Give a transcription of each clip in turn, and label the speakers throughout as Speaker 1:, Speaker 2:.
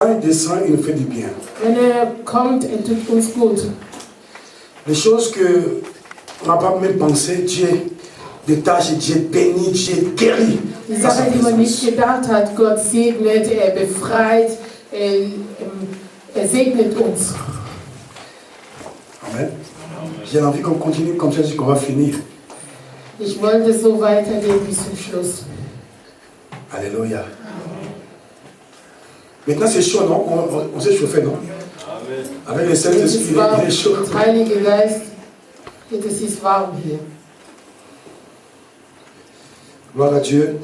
Speaker 1: Quand il descend, il nous fait du bien.
Speaker 2: Wenn kommt, tut uns gut.
Speaker 1: Les choses que on n'a pas même pensé, Dieu détache, Dieu bénit, Dieu guérit.
Speaker 2: Die Sache, die man nicht gedacht hat, Gott segnet, befreit, segnet uns.
Speaker 1: Amen. J'ai envie qu'on continue comme ça jusqu'on va finir.
Speaker 2: Ich wollte so weitergehen bis zum Schluss.
Speaker 1: Alléluia. Maintenant c'est chaud, non? On s'est chauffé, non?
Speaker 3: Amen.
Speaker 1: Avec le Saint-Esprit, il est chaud.
Speaker 2: Mit Heiligen Geist, es ist warm hier.
Speaker 1: Gloire à Dieu.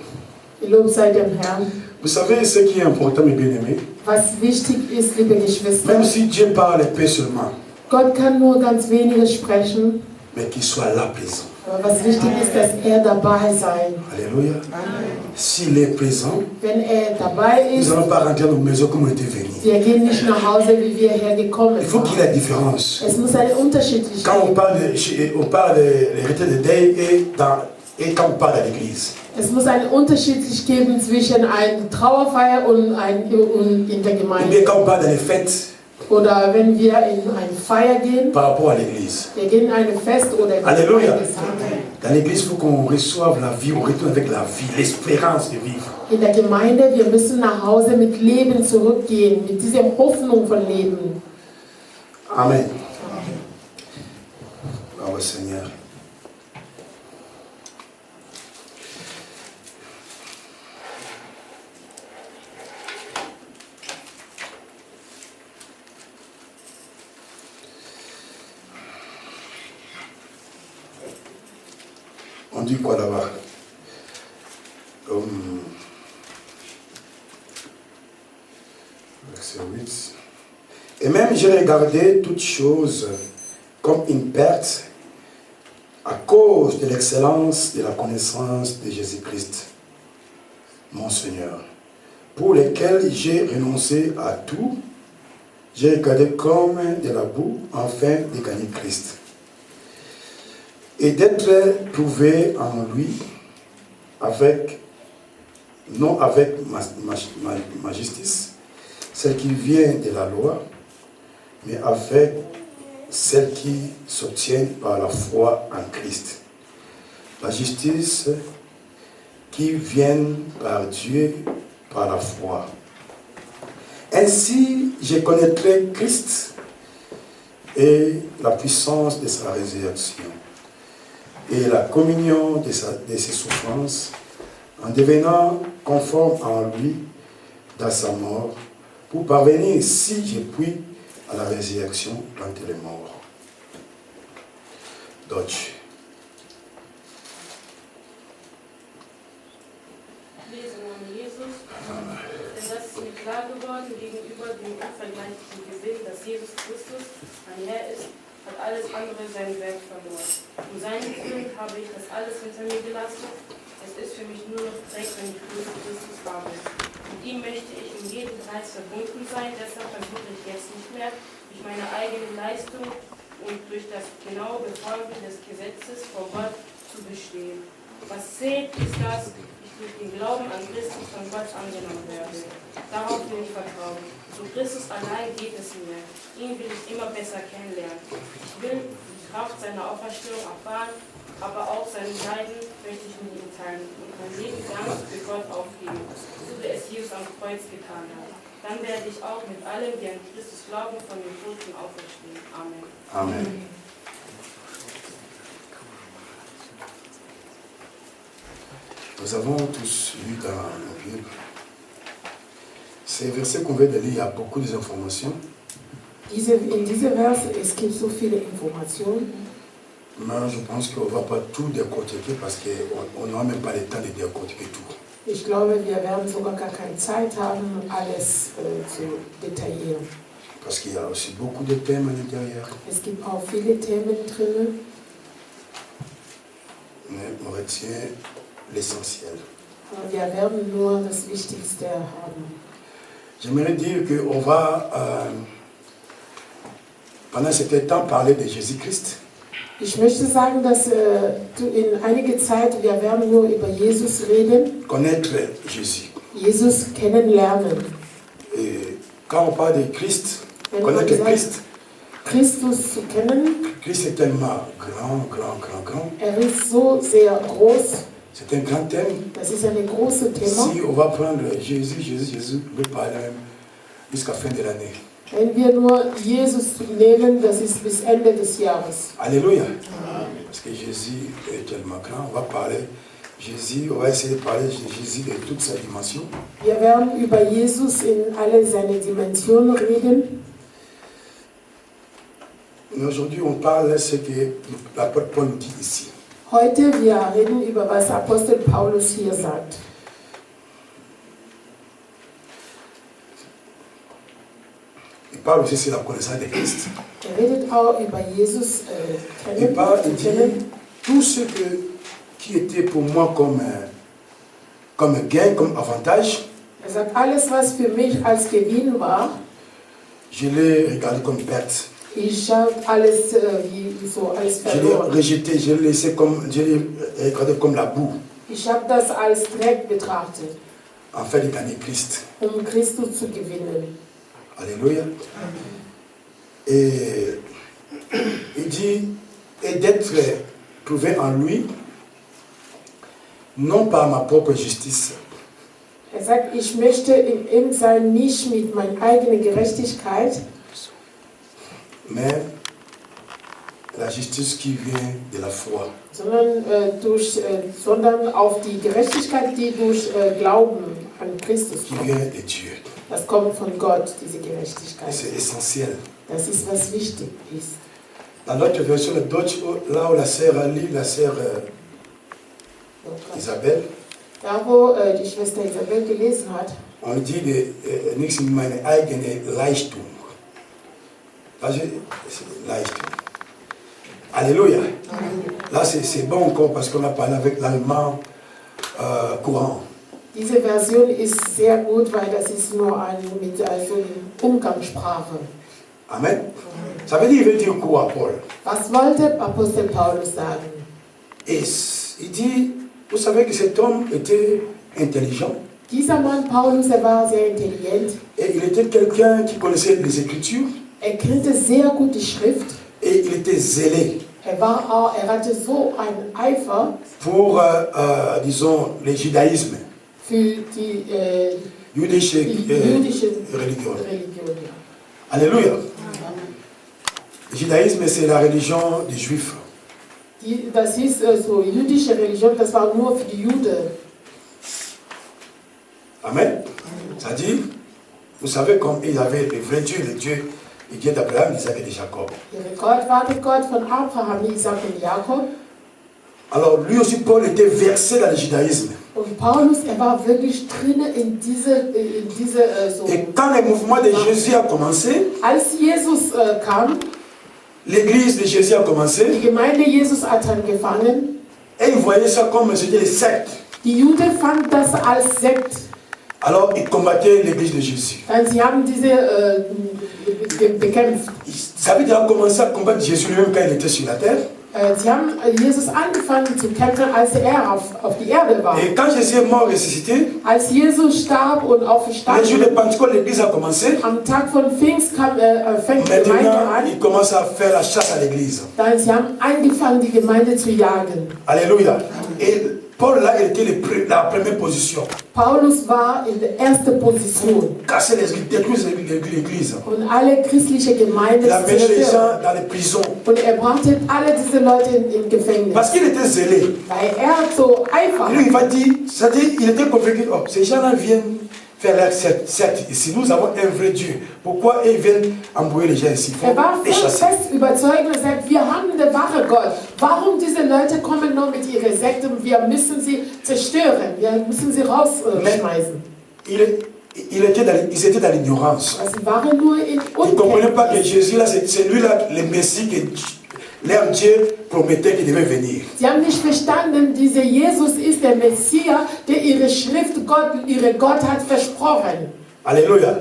Speaker 2: Gelobt sei dem Herrn.
Speaker 1: Vous savez ce qui est important, mes bien-aimés?
Speaker 2: Was wichtig ist, liebe Geschwister,
Speaker 1: Même si Dieu parle peu seulement,
Speaker 2: Gott kann nur ganz wenige sprechen,
Speaker 1: mais qu'il soit là présent.
Speaker 2: aber was wichtig ist, dass dabei sein.
Speaker 1: Alléluia.
Speaker 2: Amen.
Speaker 1: S'il est présent,
Speaker 2: Wenn dabei
Speaker 1: nous
Speaker 2: ist,
Speaker 1: n'allons pas rentrer dans nos maisons comme on était venus.
Speaker 2: wir gehen nicht nach Hause, wie wir hergekommen
Speaker 1: Il faut qu'il y ait
Speaker 2: sind.
Speaker 1: la différence.
Speaker 2: Es muss eine Unterschiedlichkeit
Speaker 1: Quand on
Speaker 2: geben.
Speaker 1: parle de retraite de deuil et quand on parle à l'église.
Speaker 2: Es muss eine Unterschiedlichkeit geben zwischen einer Trauerfeier und in der
Speaker 1: Ou bien
Speaker 2: Gemeinde.
Speaker 1: quand on parle dans les fêtes
Speaker 2: Oder wenn wir in eine Feier gehen,
Speaker 1: par rapport à l'église.
Speaker 2: wir gehen in ein Fest oder in eine
Speaker 1: Alléluia.
Speaker 2: Gemeinde.
Speaker 1: Dans l'église, il faut qu'on reçoive la vie, on retourne avec la vie, l'espérance de vivre.
Speaker 2: In der Gemeinde, wir müssen nach Hause mit Leben zurückgehen, mit dieser Hoffnung von Leben.
Speaker 1: Amen. Bravo Seigneur. On dit quoi là-bas? Verset 8. Et même j'ai regardé toutes choses comme une perte à cause de l'excellence de la connaissance de Jésus-Christ, mon Seigneur, pour lequel j'ai renoncé à tout. J'ai regardé comme de la boue afin de gagner Christ et d'être prouvé en lui non avec ma justice, celle qui vient de la loi, mais avec celle qui s'obtient par la foi en Christ. La justice qui vient par Dieu par la foi. Ainsi, je connaîtrai Christ et la puissance de sa résurrection et la communion de ses souffrances, en devenant conforme en lui dans sa mort, pour parvenir, si je puis, à la résurrection d'entre les morts. Deutsch.
Speaker 4: Lesung an Jesus. Denn das ist mir klar geworden gegenüber dem unvergleichlichen Gewinn, dass Jesus Christus, mein Herr ist, hat alles andere sein Werk verloren. Um seinetwillen habe ich das alles hinter mir gelassen. Es ist für mich nur noch Dreck, wenn ich Christus habe. Mit ihm möchte ich in jedem Preis verbunden sein, deshalb versuche ich jetzt nicht mehr, durch meine eigene Leistung und durch das genaue Befolgen des Gesetzes vor Gott zu bestehen. Was zählt, ist, dass ich durch den Glauben an Christus von Gott angenommen werde. Darauf will ich vertrauen. Zu Christus allein geht es mir. Ihn will ich immer besser kennenlernen. Ich will die Kraft seiner Auferstehung erfahren, aber auch seine Leiden möchte ich mit ihm teilen und mein Leben ganz für Gott aufgeben, so wie es Jesus am Kreuz getan hat. Dann werde ich auch mit allen, die an Christus glauben, von den Toten auferstehen. Amen.
Speaker 1: Amen. Nous avons tous lu dans la Bible. Ces versets qu'on vient de lire, il y a beaucoup d'informations.
Speaker 2: In diese Verse, es gibt so viele Informationen.
Speaker 1: Mais je pense qu'on ne va pas tout décortiquer parce qu'on n'aura même pas le temps de décortiquer tout.
Speaker 2: Ich glaube, wir werden sogar gar keine Zeit haben, alles zu detaillieren.
Speaker 1: Parce qu'il y a aussi beaucoup de thèmes à l'intérieur.
Speaker 2: Es gibt auch viele Themen drin.
Speaker 1: Mais on retient l'essentiel.
Speaker 2: Aber wir werden nur das Wichtigste haben.
Speaker 1: J'aimerais dire qu'on va, pendant ce temps, parler de Jésus-Christ.
Speaker 2: Ich möchte sagen, dass in einiger Zeit, wir werden nur über Jesus reden.
Speaker 1: Connaître Jésus.
Speaker 2: Jesus kennenlernen.
Speaker 1: Et Quand on parle de Christ,
Speaker 2: Wenn
Speaker 1: connaître
Speaker 2: man sagt,
Speaker 1: Christ,
Speaker 2: Christus zu kennen,
Speaker 1: Christ est tellement grand.
Speaker 2: ist so sehr groß.
Speaker 1: C'est un grand thème.
Speaker 2: Das ist ein großes Thema.
Speaker 1: Si on va prendre Jésus, on peut parler même jusqu'à la fin de l'année.
Speaker 2: Wenn wir nur Jesus nehmen, das ist bis Ende des Jahres.
Speaker 1: Alléluia. Parce que Jésus est tellement grand. On va parler Jésus, on va essayer de parler de Jésus de toute sa dimension.
Speaker 2: Wir werden über Jesus in alle seine Dimensionen reden.
Speaker 1: Mais aujourd'hui, on parle de ce que l'apôtre Paul dit ici.
Speaker 2: Heute wir reden über was Apostel Paulus hier sagt.
Speaker 1: Il parle aussi sur la connaissance de Christ.
Speaker 2: Redet auch über Jesus
Speaker 1: Il parle, il
Speaker 2: kennen.
Speaker 1: dit, tout ce qui était pour moi comme gain, comme avantage,
Speaker 2: Sagt, alles was für mich als Gewinn war,
Speaker 1: je l'ai regardé comme perte.
Speaker 2: ich habe alles so alles
Speaker 1: Je l'ai
Speaker 2: verloren.
Speaker 1: rejeté, je l'ai regardé comme la boue,
Speaker 2: Ich habe das als Dreck betrachtet,
Speaker 1: en fait de gagner Christ.
Speaker 2: Christus zu gewinnen.
Speaker 1: Alléluia. Et il dit, et d'être trouvé en lui, non par ma propre justice,
Speaker 2: Sagt, ich möchte in ihm sein, nicht mit meiner eigenen Gerechtigkeit,
Speaker 1: mais la justice qui vient de la foi.
Speaker 2: sondern auf die Gerechtigkeit, die durch Glauben an Christus
Speaker 1: Qui
Speaker 2: kommt.
Speaker 1: vient de Dieu.
Speaker 2: Das kommt von Gott, diese Gerechtigkeit.
Speaker 1: C'est essentiel.
Speaker 2: Das ist, was wichtig ist.
Speaker 1: Dans l'autre version de Deutsch, là où la sœur Ali, la sœur Isabelle,
Speaker 2: Da, wo die Schwester Isabel gelesen hat,
Speaker 1: on dit nichts in meine eigene Leistung. Also, Leistung. Alléluia. Là, c'est bon encore parce qu'on a parlé avec l'allemand courant.
Speaker 2: diese Version ist sehr gut, weil das ist nur eine Umgangssprache.
Speaker 1: Amen. Ça veut dire quoi, Paul?
Speaker 2: Was wollte Apostel Paulus sagen?
Speaker 1: Et il dit, vous savez que cet homme était intelligent
Speaker 2: Dieser Mann Paulus, er war sehr intelligent.
Speaker 1: et il était quelqu'un qui connaissait les Écritures
Speaker 2: Er kannte sehr gut die Schrift.
Speaker 1: et il était zélé
Speaker 2: Er hatte so einen Eifer
Speaker 1: pour, disons, le judaïsme,
Speaker 2: für die
Speaker 1: jüdische
Speaker 2: jüdische
Speaker 1: religion.
Speaker 2: Religion.
Speaker 1: Alléluia. Le judaïsme, c'est la religion des Juifs.
Speaker 2: Das hieß so, jüdische Religion, das war nur für die Juden.
Speaker 1: Amen. C'est-à-dire, vous savez, comme il y avait le vrai Dieu, le Dieu d'Abraham, d'Isaac et de Jacob.
Speaker 2: Ihre Gott war der Gott von Abraham, Isaac und Jakob.
Speaker 1: Alors, lui aussi, Paul était versé dans le judaïsme.
Speaker 2: Und Paulus, er war wirklich drin in diese so.
Speaker 1: Et quand le mouvement de Jésus a commencé,
Speaker 2: Als Jesus kam,
Speaker 1: l'église de Jésus a
Speaker 2: die
Speaker 1: commencé,
Speaker 2: Gemeinde Jesus hat angefangen.
Speaker 1: et ils voyaient ça comme c'était les sectes.
Speaker 2: Die Juden fanden das als Sekt.
Speaker 1: Alors, ils combattaient l'église de Jésus.
Speaker 2: Dann sie haben diese bekämpft.
Speaker 1: Ils avaient déjà commencé à combattre Jésus lui-même quand il était sur la terre.
Speaker 2: Sie haben Jesus angefangen zu kämpfen, als er auf die Erde war.
Speaker 1: Et quand Jésus est mort ressuscité,
Speaker 2: Als Jesus starb und
Speaker 1: les jours
Speaker 2: auferstanden,
Speaker 1: de Pentecôte, l'église a commencé.
Speaker 2: am Tag von Pfingst fängt die Gemeinde
Speaker 1: Maintenant,
Speaker 2: an.
Speaker 1: ils commencent à faire la chasse à l'église.
Speaker 2: Dann sie haben angefangen, die Gemeinde zu jagen.
Speaker 1: Alléluia. Et Paul, là, il était la première position.
Speaker 2: Paulus war in der ersten Position
Speaker 1: Casser les églises, détruire l'église.
Speaker 2: und alle christliche Gemeinden
Speaker 1: Il a
Speaker 2: zu
Speaker 1: mis les
Speaker 2: zerstören.
Speaker 1: gens dans les prisons.
Speaker 2: Und er brachte alle diese Leute im Gefängnis.
Speaker 1: Parce qu'il était zélé.
Speaker 2: Weil er so einfach
Speaker 1: Lui, il va dire, c'est-à-dire, il était convaincu, oh, ces gens-là viennent faire leur secte ici. Nous avons un vrai Dieu. Pourquoi ils viennent embrouiller les gens ici? Il
Speaker 2: Er war
Speaker 1: faut les chasser.
Speaker 2: fest überzeugt und sagt, wir haben den wahren Gott. Warum diese Leute kommen nur mit ihrer Sekte? Wir müssen sie zerstören. Wir müssen sie rausschmeißen.
Speaker 1: Ils étaient dans l'ignorance.
Speaker 2: Sie waren nur in
Speaker 1: Ils ne comprenaient pas que
Speaker 2: Unkenntnis.
Speaker 1: Jésus, là, c'est lui-là, le Messie que leur Dieu promettait qu'il devait venir.
Speaker 2: Sie haben nicht verstanden, dieser Jesus ist der Messias, der ihre Schrift, ihre Gott hat versprochen.
Speaker 1: Alléluia.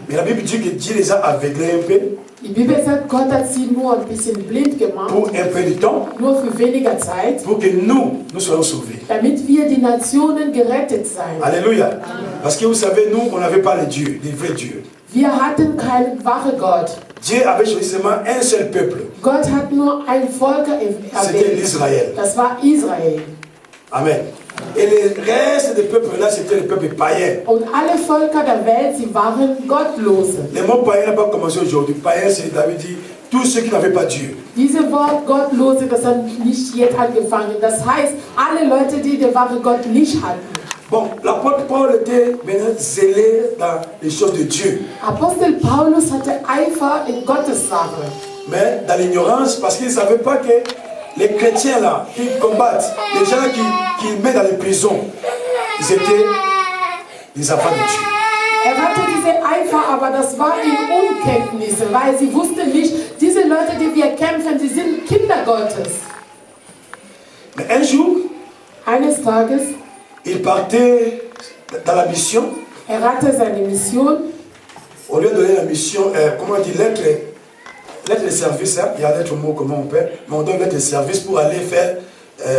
Speaker 1: Mais la Bible dit que Dieu les a aveuglés un peu
Speaker 2: Die Bibel sagt, Gott hat sie nur ein bisschen blind gemacht,
Speaker 1: pour un peu de temps,
Speaker 2: nur für weniger Zeit,
Speaker 1: pour que nous soyons sauvés.
Speaker 2: damit wir die Nationen gerettet sein.
Speaker 1: Alléluia. Parce que vous savez, nous, on n'avait pas le Dieu, le vrai Dieu.
Speaker 2: Wir hatten keinen wahren Gott.
Speaker 1: Dieu avait choisi seulement un seul peuple.
Speaker 2: Gott hat nur ein Volk
Speaker 1: C'était
Speaker 2: erwählt.
Speaker 1: l'Israël.
Speaker 2: Das war Israel.
Speaker 1: Amen. Et le reste des peuples là, c'était les peuples païens.
Speaker 2: Und alle Völker der Welt, sie waren Gottlose.
Speaker 1: Le mot païen n'a pas commencé aujourd'hui. Païen, c'est David dit tous ceux qui n'avaient pas Dieu.
Speaker 2: Dieses Wort Gottlose, das hat nicht jetzt angefangen. Das heißt, alle Leute, die den wahren Gott nicht hatten.
Speaker 1: Bon, l'apôtre Paul était maintenant zélé dans les choses de Dieu.
Speaker 2: Apostel Paulus hatte Eifer in Gottes Sache.
Speaker 1: Mais dans l'ignorance, parce qu'il ne savait pas que les chrétiens là, qui combattent, les gens qui mettent dans les prisons, ils étaient des enfants de Dieu.
Speaker 2: Hatte diese Eifer, aber das war in Unkenntnisse, weil sie wussten nicht, diese Leute, die wir kämpfen, die sind Kinder Gottes.
Speaker 1: Mais un jour,
Speaker 2: Eines Tages,
Speaker 1: il partait dans la mission.
Speaker 2: hatte seine Mission.
Speaker 1: Au lieu de donner la mission, comment on dit, lettre de service, hein, il y a lettre mot, comment on peut, mais on donne lettre de service pour aller faire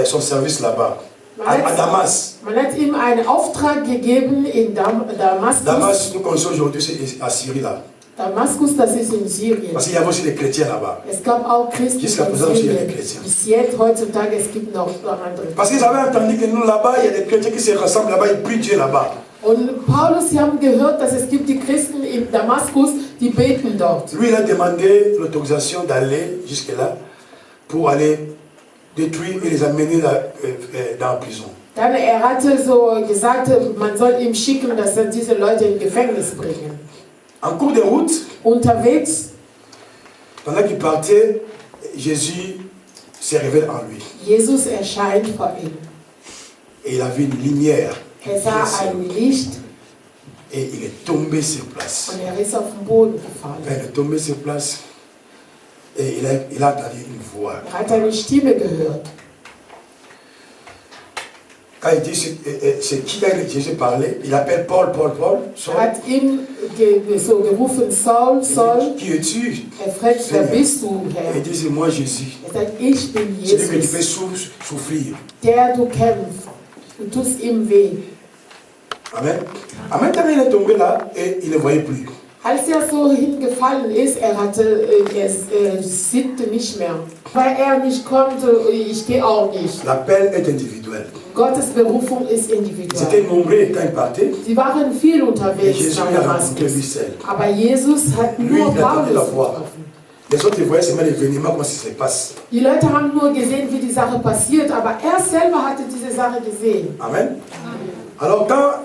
Speaker 1: son service là-bas, à Damas.
Speaker 2: Man hat ihm einen Auftrag gegeben in Damaskus.
Speaker 1: Damas, nous connaissons aujourd'hui, c'est à Syrie là.
Speaker 2: Damaskus, das ist in Syrien.
Speaker 1: Parce qu'il y avait aussi des chrétiens là-bas.
Speaker 2: Es gab auch Christen
Speaker 1: Jusqu'à
Speaker 2: in
Speaker 1: présent aussi, il y a
Speaker 2: Syrien.
Speaker 1: des chrétiens.
Speaker 2: Bis jetzt, heutzutage, es gibt noch andere.
Speaker 1: Parce qu'ils avaient entendu que nous là-bas, il y a des chrétiens qui se rassemblent là-bas, ils prient Dieu là-bas.
Speaker 2: Und Paulus, sie haben gehört, dass es gibt die Christen in Damaskus, die beten dort.
Speaker 1: Lui, il a demandé l'autorisation d'aller jusque-là pour aller détruire et les amener dans la prison.
Speaker 2: Dann hatte so gesagt, man soll ihm schicken, dass er diese Leute in Gefängnis bringen.
Speaker 1: En cours de route,
Speaker 2: Unterwegs,
Speaker 1: pendant qu'il partait, Jésus se révèle en lui.
Speaker 2: Jesus erscheint vor ihm.
Speaker 1: Et il a vu une lumière.
Speaker 2: Sah ein Licht
Speaker 1: Et il est tombé sur place.
Speaker 2: und ist auf den Boden gefallen.
Speaker 1: Il est tombé sur place et il a entendu une voix.
Speaker 2: Hat eine Stimme gehört.
Speaker 1: Quand il dit c'est qui avec Jésus parlait, il appelle Paul. Saul.
Speaker 2: Hat ihn so gerufen, Saul, Saul.
Speaker 1: Qui es-tu?
Speaker 2: Fragt, wer bist du,
Speaker 1: Et
Speaker 2: Herr?
Speaker 1: il dit c'est moi Jésus.
Speaker 2: Sagt, ich bin
Speaker 1: Celui que tu fais
Speaker 2: Jesus,
Speaker 1: souffrir.
Speaker 2: der du kämpfst. Du tust ihm weh.
Speaker 1: Amen. En même temps, il est tombé là et il ne voyait plus.
Speaker 2: Als so hingefallen ist, er siegte nicht mehr. Weil nicht konnte, ich gehe auch nicht.
Speaker 1: L'appel est individuel.
Speaker 2: Gottes Berufung ist
Speaker 1: Ils
Speaker 2: individuell.
Speaker 1: étaient nombreux quand ils partaient.
Speaker 2: Sie waren viel
Speaker 1: Et
Speaker 2: unterwegs
Speaker 1: Jésus
Speaker 2: nach
Speaker 1: l'a rencontré lui
Speaker 2: Damaskus.
Speaker 1: seul.
Speaker 2: Aber Jesus hat
Speaker 1: Lui,
Speaker 2: nur
Speaker 1: il attendait la
Speaker 2: Paulus
Speaker 1: voix.
Speaker 2: getroffen.
Speaker 1: Les autres, ils voyaient seulement l'événement, comment ça se passe.
Speaker 2: Die Leute haben nur gesehen, wie die Sache passiert, aber er selber hatte diese Sache gesehen.
Speaker 1: Amen. Alors quand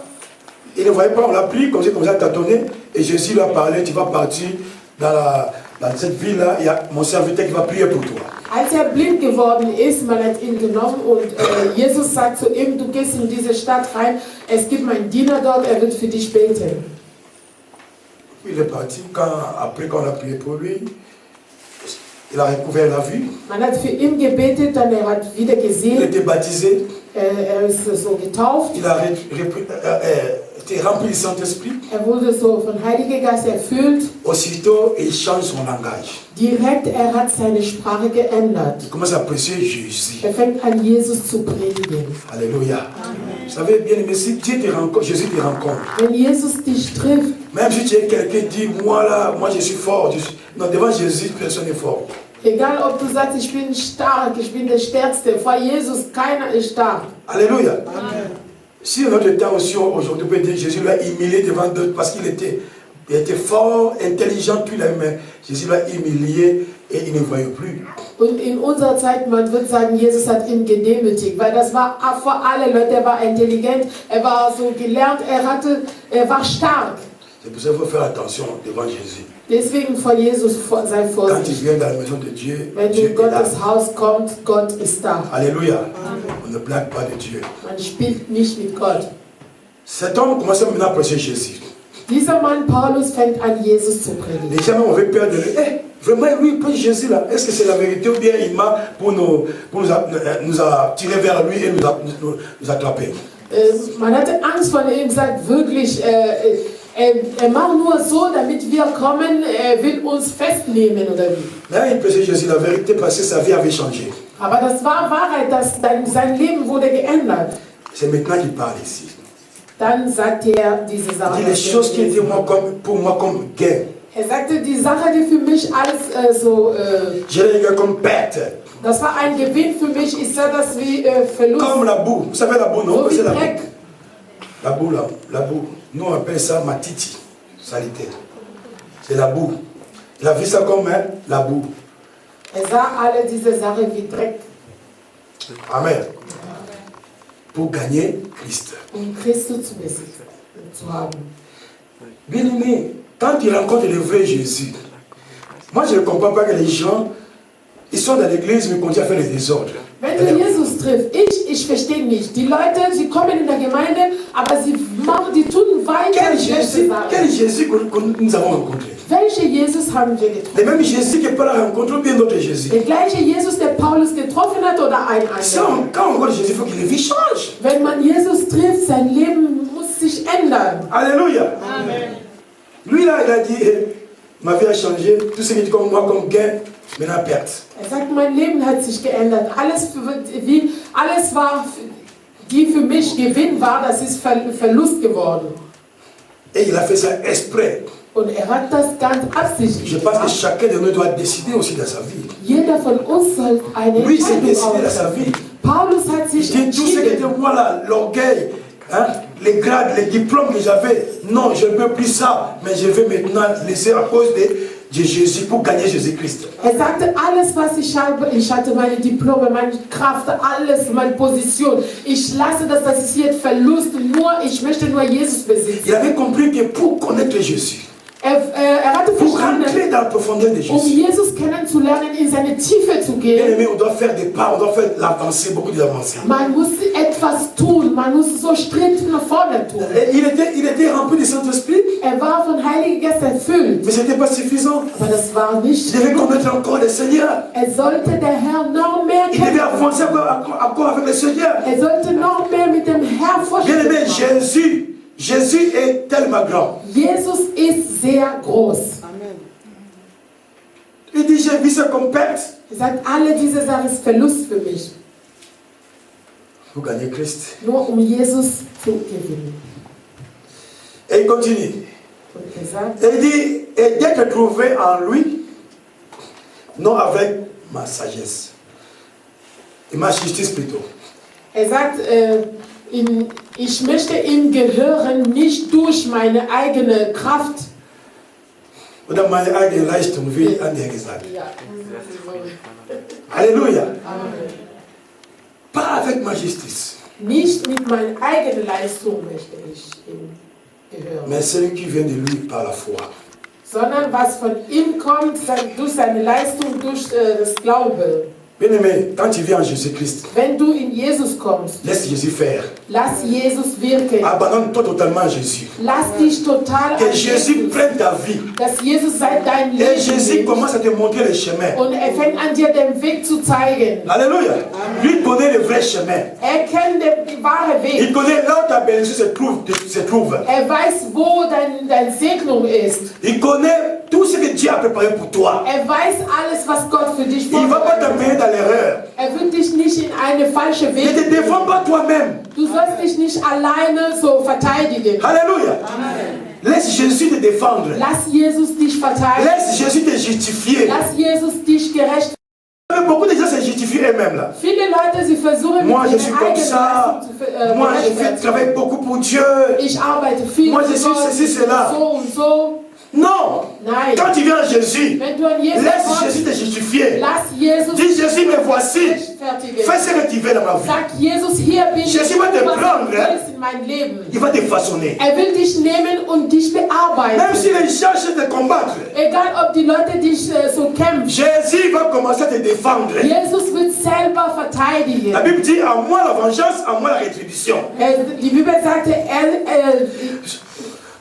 Speaker 1: il ne voyait pas, on l'a pris, comme ça tâtonné, et Jésus lui a parlé, tu vas partir dans cette ville-là, il y a mon serviteur qui va prier pour toi.
Speaker 2: Als blind geworden ist, man hat ihn genommen und Jesus sagt zu ihm, du gehst in diese Stadt rein, es gibt meinen Diener dort, er wird für dich beten.
Speaker 1: Il est parti, après qu'on a prié pour lui, il a recouvert la vue.
Speaker 2: Man hat für ihn gebetet, dann er hat wieder
Speaker 1: Il
Speaker 2: gesehen,
Speaker 1: était baptisé,
Speaker 2: ist so getauft,
Speaker 1: il a été rempli du Saint-Esprit.
Speaker 2: wurde so von Heiliger Geist erfüllt.
Speaker 1: Aussitôt, il change son langage.
Speaker 2: Direkt, hat seine Sprache geändert.
Speaker 1: Il commence à prêcher Jésus.
Speaker 2: Fängt an, Jesus zu predigen.
Speaker 1: Alléluia. Vous savez, bien aimé, si Dieu te rencontre, Jésus te rencontre.
Speaker 2: Wenn Jesus dich trifft,
Speaker 1: Même si tu es quelqu'un qui dit, moi je suis fort. Non, devant Jésus, personne n'est fort.
Speaker 2: egal ob du sagst, ich bin stark, ich bin der Stärkste, vor Jesus keiner ist stark.
Speaker 1: Alléluia. Si dans notre temps aussi, aujourd'hui, on peut dire Jésus l'a humilié devant d'autres parce qu'il était fort, intelligent, tout là, mais Jésus l'a humilié et il ne voyait plus.
Speaker 2: Und in unserer Zeit, man wird sagen, Jesus hat ihn gedemütigt, weil das war vor alle Leute, er war intelligent, er war so gelernt, er war stark.
Speaker 1: C'est pour ça qu'il faut faire attention devant Jésus.
Speaker 2: Deswegen vor Jesus sei
Speaker 1: Quand tu
Speaker 2: vorsichtig.
Speaker 1: viens dans la maison de Dieu,
Speaker 2: Wenn du
Speaker 1: Dieu
Speaker 2: in
Speaker 1: est là.
Speaker 2: Gottes Haus kommst, Gott ist da.
Speaker 1: Alléluia. On ne blague pas de Dieu.
Speaker 2: Man spielt nicht mit Gott.
Speaker 1: Cet homme commence maintenant à prêcher Jésus.
Speaker 2: Dieser Mann Paulus fängt an, Jesus zu predigen.
Speaker 1: Les gens avaient peur de lui. Vraiment, lui, il prêche Jésus là. Est-ce que c'est la vérité ou bien il ment pour nous attirer vers lui et nous attraper?
Speaker 2: Man hatte Angst vor ihm, sagt wirklich, er macht nur so, damit wir kommen, er will uns festnehmen oder wie.
Speaker 1: Mais il prêchait Jésus, la vérité, parce que sa vie avait changé.
Speaker 2: Aber das war Wahrheit, dass sein Leben wurde geändert.
Speaker 1: C'est maintenant qu'il parle ici.
Speaker 2: Dann sagte er diese
Speaker 1: Il
Speaker 2: Sache.
Speaker 1: dit les choses qui étaient pour moi comme gain.
Speaker 2: Sagte, die Sache, die für mich alles
Speaker 1: Je les regarde comme perte.
Speaker 2: das war ein Gewinn für mich. Ich sah das wie Verlust.
Speaker 1: Comme la boue. Vous savez la boue, non?
Speaker 2: So wie
Speaker 1: C'est la boue.
Speaker 2: Dreck.
Speaker 1: La boue, là. La boue. Nous, on appelle ça matiti. Salité. C'est la boue. Il a vu ça comme la boue.
Speaker 2: Sah alle diese Sache wie Dreck.
Speaker 1: Amen. Pour gagner Christ.
Speaker 2: Christus zu besitzen, zu haben.
Speaker 1: Bien aimé, quand tu rencontres le vrai Jésus, moi je ne comprends pas que les gens, ils sont dans l'église mais continuent à faire le désordre.
Speaker 2: Wenn du Jesus triffst, ich verstehe nicht. Die Leute, sie kommen in der Gemeinde, aber die tun weiter schlechte Sachen.
Speaker 1: Quel Jésus que nous avons rencontré?
Speaker 2: Welche Jesus haben wir getroffen?
Speaker 1: Le même Jésus que Paul a rencontré ou bien d'autres Jésus?
Speaker 2: Der gleiche Jesus, der Paulus getroffen hat oder ein anderer?
Speaker 1: Quand on voit Jésus, il faut que la vie change.
Speaker 2: Wenn man Jesus trifft, sein Leben muss sich ändern.
Speaker 1: Alléluia.
Speaker 2: Amen.
Speaker 1: Lui là, il a dit, ma vie a changé, tout ce qui était comme moi comme gain, maintenant perte.
Speaker 2: Sagt, mein Leben hat sich geändert. Alles war, die für mich Gewinn war, das ist Verlust geworden.
Speaker 1: Et il a fait ça exprès.
Speaker 2: Und hat das ganz absichtlich
Speaker 1: Je pense que
Speaker 2: gemacht.
Speaker 1: chacun de nous doit décider aussi dans sa vie.
Speaker 2: Jeder von uns soll eine
Speaker 1: Lui, s'est
Speaker 2: Entscheidung
Speaker 1: décidé dans sa
Speaker 2: treffen.
Speaker 1: vie.
Speaker 2: Paulus hat
Speaker 1: Il
Speaker 2: sich
Speaker 1: dit tout ce qui était
Speaker 2: entschieden.
Speaker 1: moi là, l'orgueil, hein, les grades, les diplômes que j'avais. Non, je ne veux plus ça, mais je vais maintenant laisser à cause de Jésus pour gagner Jésus-Christ.
Speaker 2: Sagte, alles was ich hatte meine Diplome, meine Kraft, alles, meine Position. Ich lasse das ist jetzt Verlust, ich möchte nur Jesus besitzen.
Speaker 1: Il avait compris que pour connaître Jésus,
Speaker 2: hatte
Speaker 1: pour
Speaker 2: verstanden,
Speaker 1: rentrer dans la profondeur de Jésus,
Speaker 2: Jesus kennenzulernen, in seine Tiefe zu
Speaker 1: bien
Speaker 2: gehen,
Speaker 1: aimé, on doit faire des pas, on doit faire l'avancée, beaucoup d'avancées.
Speaker 2: man muss etwas tun, man muss so Schritt nach vorne tun.
Speaker 1: Il était rempli du Saint-Esprit,
Speaker 2: War von Heiligen Geist erfüllt,
Speaker 1: mais ce n'était pas suffisant.
Speaker 2: aber das war nicht.
Speaker 1: Il devait connaître encore le Seigneur.
Speaker 2: Sollte der Herr noch mehr
Speaker 1: Il devait
Speaker 2: kennen.
Speaker 1: avancer encore avec le Seigneur.
Speaker 2: Sollte noch mehr mit dem Herrn
Speaker 1: Bien aimé,
Speaker 2: vorstellen.
Speaker 1: Jésus est tellement grand.
Speaker 2: Jesus ist sehr groß.
Speaker 1: Il dit, j'ai vu ça comme perte.
Speaker 2: Sagt, alle diese Sachen ist Verlust für mich.
Speaker 1: Pour gagner Christ.
Speaker 2: Nur Jesus zu gewinnen.
Speaker 1: Et il continue.
Speaker 2: Und sagt,
Speaker 1: Et il dit, et d'être trouvé en lui, non avec ma sagesse. Et ma justice plutôt.
Speaker 2: sagt, ich möchte ihm gehören, nicht durch meine eigene Kraft.
Speaker 1: Oder meine eigene Leistung, wie Andi gesagt.
Speaker 2: Ja.
Speaker 1: Alléluia.
Speaker 2: Amen.
Speaker 1: Pas avec ma justice.
Speaker 2: Nicht mit meiner eigenen Leistung möchte ich ihm gehören.
Speaker 1: Mais celui qui vient de lui par la foi.
Speaker 2: Sondern was von ihm kommt, durch seine Leistung, durch das Glaube.
Speaker 1: Bien aimé, quand tu viens en Jésus-Christ,
Speaker 2: Wenn du in Jesus kommst,
Speaker 1: laisse Jésus faire.
Speaker 2: lass Jesus wirken.
Speaker 1: Abandonne-toi totalement à Jésus.
Speaker 2: Lass dich total
Speaker 1: Que
Speaker 2: an
Speaker 1: Jésus
Speaker 2: Jesus.
Speaker 1: prenne ta vie.
Speaker 2: Dass Jesus seit dein
Speaker 1: Et
Speaker 2: Leben
Speaker 1: Jésus
Speaker 2: nimmt.
Speaker 1: commence à te montrer le chemin.
Speaker 2: Und fängt an dir den Weg zu zeigen.
Speaker 1: Alléluia. Lui connaît le vrai chemin.
Speaker 2: Kennt den wahren Weg.
Speaker 1: Il connaît là où ta bénédiction se trouve.
Speaker 2: Weiß, wo deine Segnung ist.
Speaker 1: Il connaît tout ce que Dieu a préparé pour toi.
Speaker 2: Weiß alles, was Gott für dich
Speaker 1: Il ne va pas t'amener dans l'erreur.
Speaker 2: Wird dich nicht in eine falsche
Speaker 1: Ne
Speaker 2: Weg.
Speaker 1: te défends pas toi-même.
Speaker 2: Du sollst dich nicht alleine so verteidigen.
Speaker 1: Alléluia. Laisse Jésus te défendre.
Speaker 2: Lass Jesus dich verteidigen.
Speaker 1: Laisse Jésus te justifier.
Speaker 2: Lass Jesus dich gerecht.
Speaker 1: Beaucoup de gens se justifient eux-mêmes là.
Speaker 2: Viele Leute, sie versuchen
Speaker 1: Moi
Speaker 2: mit
Speaker 1: je suis
Speaker 2: ihrer
Speaker 1: comme
Speaker 2: eigenen
Speaker 1: ça.
Speaker 2: Leistung
Speaker 1: Moi je
Speaker 2: gerechtfertigen.
Speaker 1: travaille beaucoup pour Dieu.
Speaker 2: Ich arbeite viel
Speaker 1: Moi, je
Speaker 2: für
Speaker 1: suis
Speaker 2: Gott,
Speaker 1: ceci, cela.
Speaker 2: so und so.
Speaker 1: Non.
Speaker 2: Nein.
Speaker 1: Quand tu viens à Jésus,
Speaker 2: Wenn du an Jesus
Speaker 1: laisse
Speaker 2: kommst,
Speaker 1: Jésus te justifier.
Speaker 2: lass Jesus
Speaker 1: Dis Jésus, me voici.
Speaker 2: rechtfertigen.
Speaker 1: Fais ce que tu veux dans ma vie.
Speaker 2: Sag Jesus, hier bin ich.
Speaker 1: Jesus va te
Speaker 2: Was
Speaker 1: prendre,
Speaker 2: du willst in mein Leben.
Speaker 1: Il va te façonner.
Speaker 2: Will dich nehmen und dich bearbeiten.
Speaker 1: Même si les gens cherchent de te combattre,
Speaker 2: Egal, ob die Leute dich so kämpfen.
Speaker 1: Jésus va commencer à te défendre.
Speaker 2: Jesus wird selber verteidigen.
Speaker 1: La Bible dit, à moi la vengeance, à moi la rétribution.
Speaker 2: Die Bibel sagte,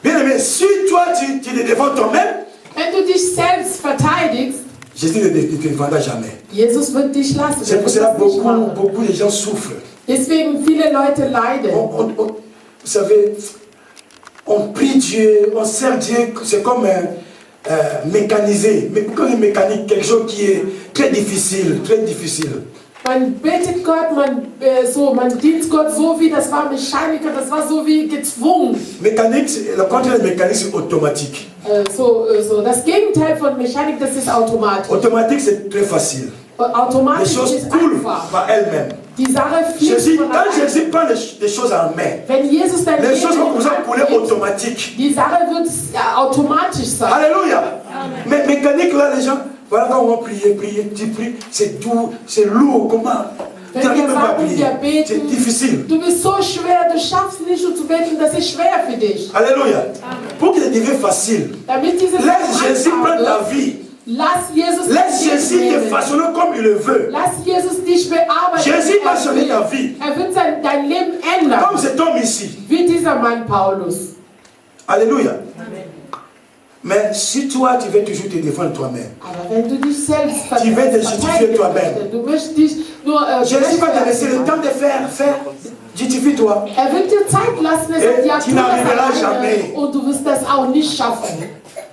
Speaker 1: Bien aimé, si toi tu te défends toi-même,
Speaker 2: wenn du dich selbst verteidigst,
Speaker 1: Jésus ne te défendra jamais.
Speaker 2: Jesus wird dich lassen.
Speaker 1: C'est pour
Speaker 2: Er wird
Speaker 1: cela
Speaker 2: das nicht machen.
Speaker 1: beaucoup de gens souffrent.
Speaker 2: Deswegen viele Leute leiden.
Speaker 1: Vous savez, on prie Dieu, on sert Dieu, c'est comme mécanisé, mais comme une mécanique, quelque chose qui est très difficile, très difficile.
Speaker 2: Man betet Gott, man dient Gott so wie, das war Mechaniker, das war so wie gezwungen.
Speaker 1: Mécanique, le contraire de mécanique, c'est automatique.
Speaker 2: Das Gegenteil von Mechanik, das ist automatisch.
Speaker 1: Automatique, c'est très facile. Les
Speaker 2: Automatisch
Speaker 1: choses
Speaker 2: ist
Speaker 1: coulent
Speaker 2: einfach.
Speaker 1: par elles-mêmes.
Speaker 2: Die Sache fließt
Speaker 1: Jésus,
Speaker 2: von
Speaker 1: quand
Speaker 2: alleine.
Speaker 1: Jésus prend les choses en main,
Speaker 2: Wenn Jesus dein
Speaker 1: les choses vont
Speaker 2: Leben
Speaker 1: commencer à couler
Speaker 2: angeht,
Speaker 1: automatique.
Speaker 2: die Sache wird automatisch sein.
Speaker 1: Alléluia. Mais mécanique, là, les gens, voilà, quand on va prier, tu pries, c'est doux, c'est lourd, comment? Tu
Speaker 2: Wenn
Speaker 1: n'arrives
Speaker 2: wir
Speaker 1: même pas à
Speaker 2: sagen,
Speaker 1: prier.
Speaker 2: wir
Speaker 1: C'est
Speaker 2: beten,
Speaker 1: difficile.
Speaker 2: du bist so schwer, du schaffst nicht und zu beten, das ist schwer für dich.
Speaker 1: Alléluia. Pour qu'il devienne facile,
Speaker 2: Damit diese
Speaker 1: laisse
Speaker 2: Sache
Speaker 1: Jésus
Speaker 2: einfach
Speaker 1: prendre ta
Speaker 2: wird,
Speaker 1: vie.
Speaker 2: lass Jesus
Speaker 1: Laisse
Speaker 2: dein
Speaker 1: Jésus
Speaker 2: Leben
Speaker 1: te
Speaker 2: nehmen.
Speaker 1: façonner comme il le veut.
Speaker 2: Lass Jesus dich bearbeiten.
Speaker 1: Jésus va
Speaker 2: Er
Speaker 1: changer
Speaker 2: will.
Speaker 1: ta vie.
Speaker 2: Er wird dein Leben ändern.
Speaker 1: Comme cet homme ici.
Speaker 2: Wie dieser Mann Paulus.
Speaker 1: Alléluia. Mais si toi, tu veux toujours te défendre toi-même,
Speaker 2: Aber wenn du dich selbst
Speaker 1: Tu veux te justifier
Speaker 2: verteidigen
Speaker 1: toi-même.
Speaker 2: möchtest, du möchtest dich nur
Speaker 1: Jésus va te laisser le temps de faire. Justifie-toi.
Speaker 2: Er wird dir Zeit lassen, er sagt, ja,
Speaker 1: tu
Speaker 2: tu das
Speaker 1: n'arriveras
Speaker 2: alleine
Speaker 1: jamais.
Speaker 2: und du wirst das auch nicht schaffen.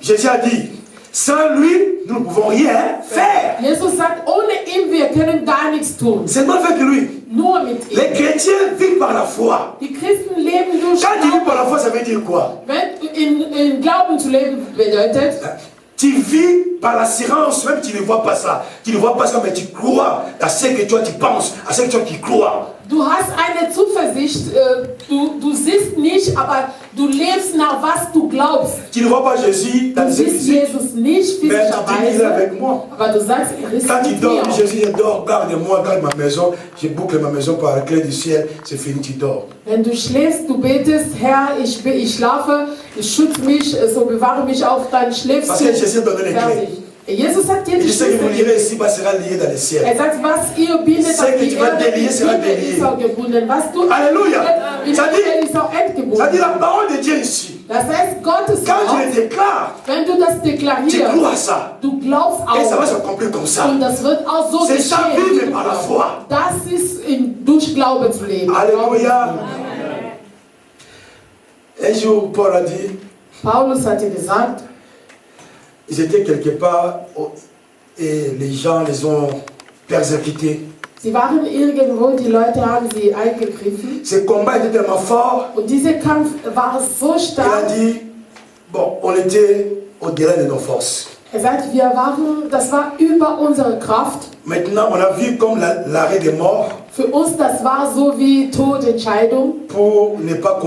Speaker 1: Jésus a dit, sans lui, nous ne pouvons rien faire.
Speaker 2: Jesus sagt, ohne ihn, wir können gar nichts tun.
Speaker 1: Seulement avec lui.
Speaker 2: Nur mit ihm.
Speaker 1: Les chrétiens vivent par la foi.
Speaker 2: Die Christen leben durch
Speaker 1: Quand tu vis par la
Speaker 2: Glauben.
Speaker 1: foi, ça veut dire quoi?
Speaker 2: Wenn in Glauben zu leben bedeutet,
Speaker 1: Tu vis par l'assurance, même tu ne vois pas ça. Tu ne vois pas ça, mais tu crois à ce que toi tu penses, à ce que toi tu crois.
Speaker 2: du hast eine Zuversicht, du siehst nicht, aber du lebst nach was du glaubst.
Speaker 1: Tu ne vois pas Jésus dans
Speaker 2: Du
Speaker 1: ses
Speaker 2: siehst
Speaker 1: visites,
Speaker 2: Jesus nicht
Speaker 1: mais tu dis qu'il est
Speaker 2: physischerweise,
Speaker 1: avec moi.
Speaker 2: aber du sagst, er ist
Speaker 1: Quand tu
Speaker 2: mit
Speaker 1: dors,
Speaker 2: mir.
Speaker 1: Jésus dit, dors, garde-moi, garde ma maison. Je boucle ma maison par la clé du ciel. C'est fini, tu dors.
Speaker 2: Wenn du schläfst, du betest, Herr, ich schlafe, schütze mich, so bewahre mich auf, dann schläfst
Speaker 1: Parce
Speaker 2: du.
Speaker 1: que Jésus a donné les clés.
Speaker 2: Fertig. Jesus hat dir
Speaker 1: Et
Speaker 2: die
Speaker 1: je sais que vous lirez
Speaker 2: Schlüssel.
Speaker 1: ici, sera lié dans les ciels.
Speaker 2: Er sagt, was ihr bindet
Speaker 1: Ce
Speaker 2: auf
Speaker 1: que
Speaker 2: die
Speaker 1: tu vas
Speaker 2: Erde,
Speaker 1: délier sera
Speaker 2: die
Speaker 1: délié.
Speaker 2: ist auch gebunden. Was du
Speaker 1: Alléluia.
Speaker 2: in
Speaker 1: Ça
Speaker 2: der
Speaker 1: dit-
Speaker 2: Erde ist auch
Speaker 1: Ça dit
Speaker 2: entgebunden.
Speaker 1: la parole de Dieu ici.
Speaker 2: Das heißt, Gottes
Speaker 1: Quand tu
Speaker 2: Wort,
Speaker 1: le déclares,
Speaker 2: wenn du das
Speaker 1: tu
Speaker 2: deklarierst,
Speaker 1: crois à ça.
Speaker 2: du glaubst
Speaker 1: Et ça va
Speaker 2: auch.
Speaker 1: se accomplir comme ça.
Speaker 2: Und das wird auch so
Speaker 1: C'est ça,
Speaker 2: geschehen. wie
Speaker 1: vivre
Speaker 2: du
Speaker 1: par la
Speaker 2: glaubst.
Speaker 1: foi.
Speaker 2: Das ist durch Glaube zu leben.
Speaker 1: Alléluia. Un jour, Paul a dit,
Speaker 2: Paulus hatte gesagt,
Speaker 1: ils étaient quelque part et les gens les ont persécutés.
Speaker 2: sie waren irgendwo, die Leute haben sie eingegriffen.
Speaker 1: Ce combat était tellement fort,
Speaker 2: Und dieser Kampf war so
Speaker 1: il a
Speaker 2: stark.
Speaker 1: dit, bon, on était au-delà de nos forces.
Speaker 2: Er sagt, das war über unsere Kraft.
Speaker 1: Maintenant, on a vu comme l'arrêt des morts
Speaker 2: Für uns, das war so wie Todentscheidung,
Speaker 1: pour ne pas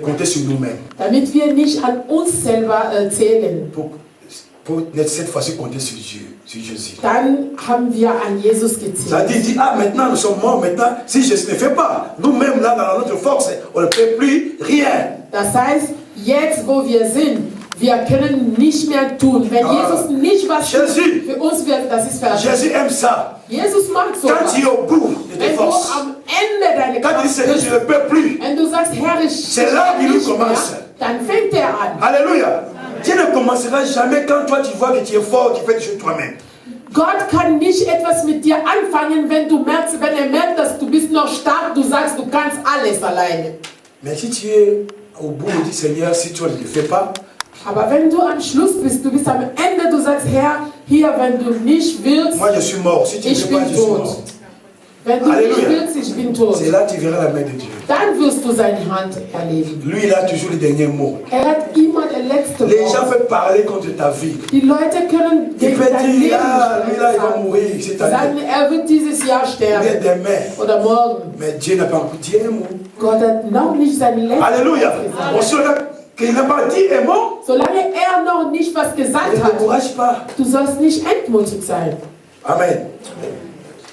Speaker 1: compter sur nous-mêmes.
Speaker 2: damit wir nicht an uns selber zählen.
Speaker 1: Pour cette fois-ci compter sur Dieu, sur Jésus.
Speaker 2: Dann haben wir an Jesus
Speaker 1: Ça
Speaker 2: gezählt.
Speaker 1: dit, ah, maintenant nous sommes morts, maintenant, si Jésus ne fait pas, nous-mêmes là, dans notre force, on ne peut plus rien.
Speaker 2: Das heißt, jetzt wo wir sind, wir können nicht mehr tun. Wenn Jesus nicht was tut,
Speaker 1: Jésus.
Speaker 2: für uns wird, das ist fertig.
Speaker 1: Jésus aime ça.
Speaker 2: Jesus mag so.
Speaker 1: Quand tu es au bout de tes
Speaker 2: Wenn du
Speaker 1: forces,
Speaker 2: am Ende deiner
Speaker 1: quand tu
Speaker 2: Kraft
Speaker 1: dis, Seigneur,
Speaker 2: bist,
Speaker 1: je ne peux plus.
Speaker 2: wenn du sagst, Herr, ich
Speaker 1: C'est là qu'il
Speaker 2: nicht
Speaker 1: commence.
Speaker 2: mehr, dann fängt er an.
Speaker 1: Alléluia. Dieu ne commencera jamais quand toi tu vois que tu es fort, tu fais des choses toi-même.
Speaker 2: Gott kann nicht etwas mit dir anfangen, wenn er merkt, dass du bist noch stark, du sagst, du kannst alles alleine.
Speaker 1: Mais si tu es au bout, tu dis, Seigneur, si toi ne le fais pas,
Speaker 2: Aber wenn du am Schluss bist, du bist am Ende, du sagst, Herr, hier, wenn du nicht willst,
Speaker 1: moi je suis mort. Si tu ne
Speaker 2: ich
Speaker 1: fais pas,
Speaker 2: bin
Speaker 1: je suis
Speaker 2: tot.
Speaker 1: mort.
Speaker 2: Wenn du
Speaker 1: Alléluia.
Speaker 2: nicht willst, ich bin tot.
Speaker 1: C'est là que tu verras la main de Dieu.
Speaker 2: Dann wirst du seine Hand erleben.
Speaker 1: Lui, il a toujours le dernier mot.
Speaker 2: Er hat immer der letzte
Speaker 1: Les gens
Speaker 2: Wort.
Speaker 1: peuvent parler contre ta vie.
Speaker 2: Die Leute können
Speaker 1: Il
Speaker 2: gegen
Speaker 1: peut
Speaker 2: dein
Speaker 1: dire,
Speaker 2: Leben
Speaker 1: ah, lui là, il va
Speaker 2: sagen.
Speaker 1: mourir cette année.
Speaker 2: Sagen, er wird dieses Jahr
Speaker 1: Bien
Speaker 2: sterben
Speaker 1: demain.
Speaker 2: oder morgen.
Speaker 1: Mais Dieu n'a pas encore dit un mot.
Speaker 2: Gott hat noch nicht sein letztes
Speaker 1: Alléluia.
Speaker 2: Wort
Speaker 1: On
Speaker 2: gesagt.
Speaker 1: saura qu'il n'a pas dit un mot.
Speaker 2: Solange er noch nicht was
Speaker 1: Ne
Speaker 2: gesagt hat,
Speaker 1: décourage pas.
Speaker 2: du sollst nicht entmutigt sein.
Speaker 1: Amen.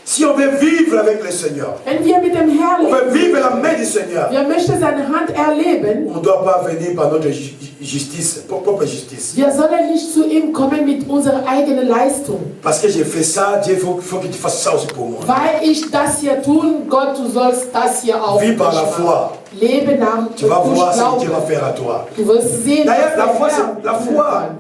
Speaker 1: Si on veut vivre avec le Seigneur,
Speaker 2: Wenn wir mit dem Herrn
Speaker 1: on veut
Speaker 2: leben,
Speaker 1: vivre la main du Seigneur,
Speaker 2: wir möchten seine Hand erleben,
Speaker 1: on ne doit pas venir par notre justice, propre justice.
Speaker 2: wir sollen nicht zu ihm kommen mit unserer eigenen Leistung.
Speaker 1: Parce que j'ai fait ça, Dieu, il faut que tu fasses ça aussi pour moi.
Speaker 2: Weil ich das hier tun, Gott, du sollst das hier auch
Speaker 1: Vis par la
Speaker 2: machen.
Speaker 1: foi.
Speaker 2: Lebe nach
Speaker 1: Tu vas
Speaker 2: durch
Speaker 1: voir ce que Dieu va
Speaker 2: Glauben.
Speaker 1: faire à toi.
Speaker 2: Du wirst sehen,
Speaker 1: D'ailleurs,
Speaker 2: was
Speaker 1: la
Speaker 2: der
Speaker 1: foi,
Speaker 2: Herr
Speaker 1: c'est la
Speaker 2: tun
Speaker 1: foi.
Speaker 2: kann.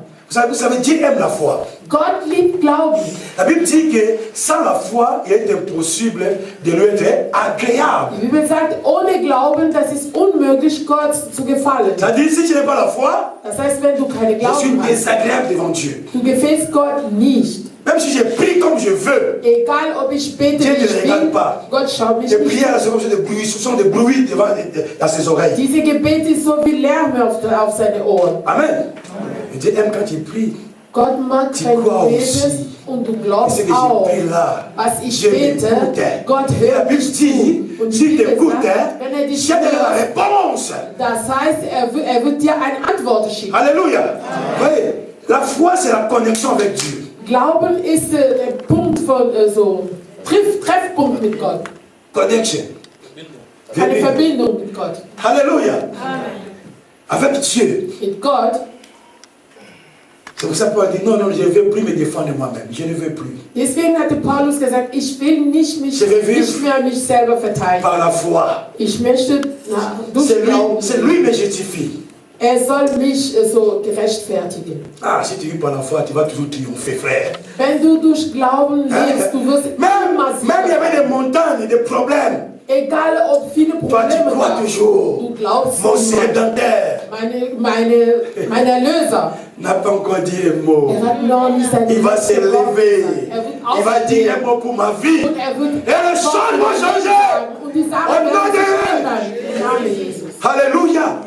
Speaker 1: Vous savez, Dieu aime la foi.
Speaker 2: Gott liebt Glauben.
Speaker 1: La Bible dit que sans la foi, il est impossible de lui être agréable.
Speaker 2: Die Bibel sagt, ohne Glauben, das ist unmöglich, Gott zu gefallen.
Speaker 1: Ça dit, si tu n'as pas la foi,
Speaker 2: Das heißt, wenn du keine
Speaker 1: je suis
Speaker 2: Glauben hast,
Speaker 1: désagréable devant Dieu.
Speaker 2: du gefällst Gott nicht.
Speaker 1: Même Même si je prie comme je veux,
Speaker 2: Egal ob ich bete,
Speaker 1: Dieu
Speaker 2: wie
Speaker 1: ne
Speaker 2: ich
Speaker 1: regarde
Speaker 2: will,
Speaker 1: pas.
Speaker 2: Gott schaut mich
Speaker 1: Les
Speaker 2: nicht.
Speaker 1: prières sont des bruits dans ses oreilles.
Speaker 2: Diese Gebete ist so wie Lärm auf seine Ohren.
Speaker 1: Amen. Et Dieu aime quand tu pries.
Speaker 2: Gott mag,
Speaker 1: Tu
Speaker 2: wenn
Speaker 1: crois
Speaker 2: du betest
Speaker 1: aussi.
Speaker 2: und du
Speaker 1: Et
Speaker 2: glaubst
Speaker 1: ce que je
Speaker 2: auch,
Speaker 1: prie là,
Speaker 2: was ich
Speaker 1: Dieu
Speaker 2: bete,
Speaker 1: m'écoute.
Speaker 2: Gott
Speaker 1: Et la
Speaker 2: hört
Speaker 1: Bible
Speaker 2: mich
Speaker 1: dit,
Speaker 2: zu. Und die
Speaker 1: s'il
Speaker 2: Bibel
Speaker 1: t'écoute,
Speaker 2: sagt, wenn er dich
Speaker 1: j'ai de la
Speaker 2: hört,
Speaker 1: réponse.
Speaker 2: das heißt, er wird dir eine Antwort schicken.
Speaker 1: Alléluia. Voyez, la foi, c'est la connexion avec Dieu.
Speaker 2: Glauben ist der Punkt von Treffpunkt mit Gott.
Speaker 1: Connection.
Speaker 2: Eine Verbindung mit Gott.
Speaker 1: Alléluia. Avec Dieu.
Speaker 2: Mit Gott.
Speaker 1: C'est pour ça que Paul dit, non, je ne veux plus me défendre moi-même. Je ne veux plus.
Speaker 2: Deswegen hatte Paulus gesagt, ich will nicht mehr mich selber verteidigen.
Speaker 1: Par la foi.
Speaker 2: Ich möchte durch Glauben.
Speaker 1: C'est lui qui me justifie.
Speaker 2: Er soll mich so gerechtfertigen.
Speaker 1: Ah, si tu vis par la foi, tu vas toujours triompher, frère.
Speaker 2: Wenn du durch Glauben lebst, du wirst immer
Speaker 1: Même il y avait des montagnes, des problèmes.
Speaker 2: Egal ob viele
Speaker 1: Toi,
Speaker 2: Probleme
Speaker 1: tu crois
Speaker 2: da,
Speaker 1: toujours.
Speaker 2: du glaubst
Speaker 1: Mon
Speaker 2: immer.
Speaker 1: Rédempteur
Speaker 2: Mein Erlöser.
Speaker 1: n'a pas encore dit un mot.
Speaker 2: Hat noch nicht seine
Speaker 1: Il va
Speaker 2: letzte
Speaker 1: se
Speaker 2: Worte
Speaker 1: lever.
Speaker 2: gesagt.
Speaker 1: Il va dire un mot pour ma vie.
Speaker 2: Und er wird
Speaker 1: Et les choses vont changer.
Speaker 2: Und die Sache
Speaker 1: Au nom
Speaker 2: wird
Speaker 1: de
Speaker 2: sich ändern. Im Namen Jesus.
Speaker 1: Alléluia.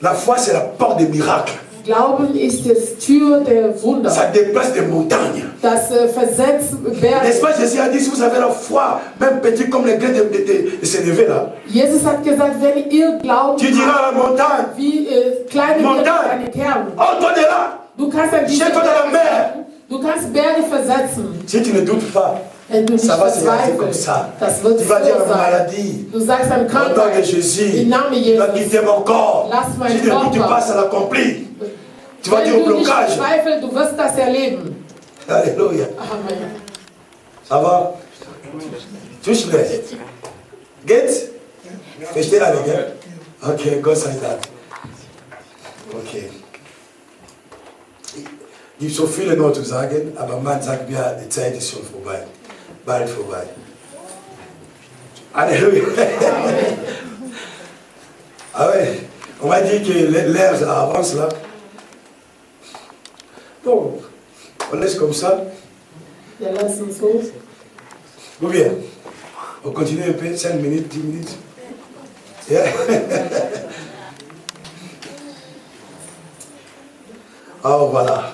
Speaker 1: La foi, c'est la porte des miracles.
Speaker 2: Glauben ist das Tür der Wunder.
Speaker 1: Ça déplace des montagnes.
Speaker 2: Das versetzt
Speaker 1: N'est-ce
Speaker 2: Berge.
Speaker 1: pas, Jésus a dit, si vous avez la foi, même petit comme les grains de s'élever là,
Speaker 2: Jesus hat gesagt, wenn ihr glaubt,
Speaker 1: tu diras à la montagne,
Speaker 2: wie kleine
Speaker 1: Montagne.
Speaker 2: eine Kerne.
Speaker 1: oh, toi de là.
Speaker 2: Du kannst ein bisschen
Speaker 1: Jette-toi dans la mer.
Speaker 2: Du kannst Berge versetzen.
Speaker 1: Si tu ne doutes pas,
Speaker 2: Wenn du nicht
Speaker 1: ça va se réaliser comme
Speaker 2: verzweifelst,
Speaker 1: ça.
Speaker 2: das wird
Speaker 1: Tu
Speaker 2: so
Speaker 1: vas dire à la
Speaker 2: sein.
Speaker 1: maladie,
Speaker 2: Du sagst an
Speaker 1: au nom de
Speaker 2: Krankheit,
Speaker 1: Jésus,
Speaker 2: im Namen
Speaker 1: tu vas
Speaker 2: Jesus.
Speaker 1: quitter mon corps.
Speaker 2: Lass mein
Speaker 1: Si tu ne doutes
Speaker 2: Körper.
Speaker 1: pas, ça l'accomplit. Tu vas dire au
Speaker 2: Wenn du nicht
Speaker 1: blocage.
Speaker 2: verzweifelst, du wirst das erleben.
Speaker 1: Alléluia.
Speaker 2: Amen.
Speaker 1: Ça va? Touche-les. Geht? Versteht alle, gell? Okay, Gott sei Dank. Okay. Gibt so viele noch zu sagen, aber man sagt mir, die Zeit ist schon vorbei. Bald vorbei. Alléluia. Ah ouais, on m'a dit que l'air avance là. Bon, on laisse comme ça.
Speaker 2: Wir lassen es so.
Speaker 1: Ou bien, on continue un peu, 5 minutes, 10 minutes. Yeah. Oh, voilà.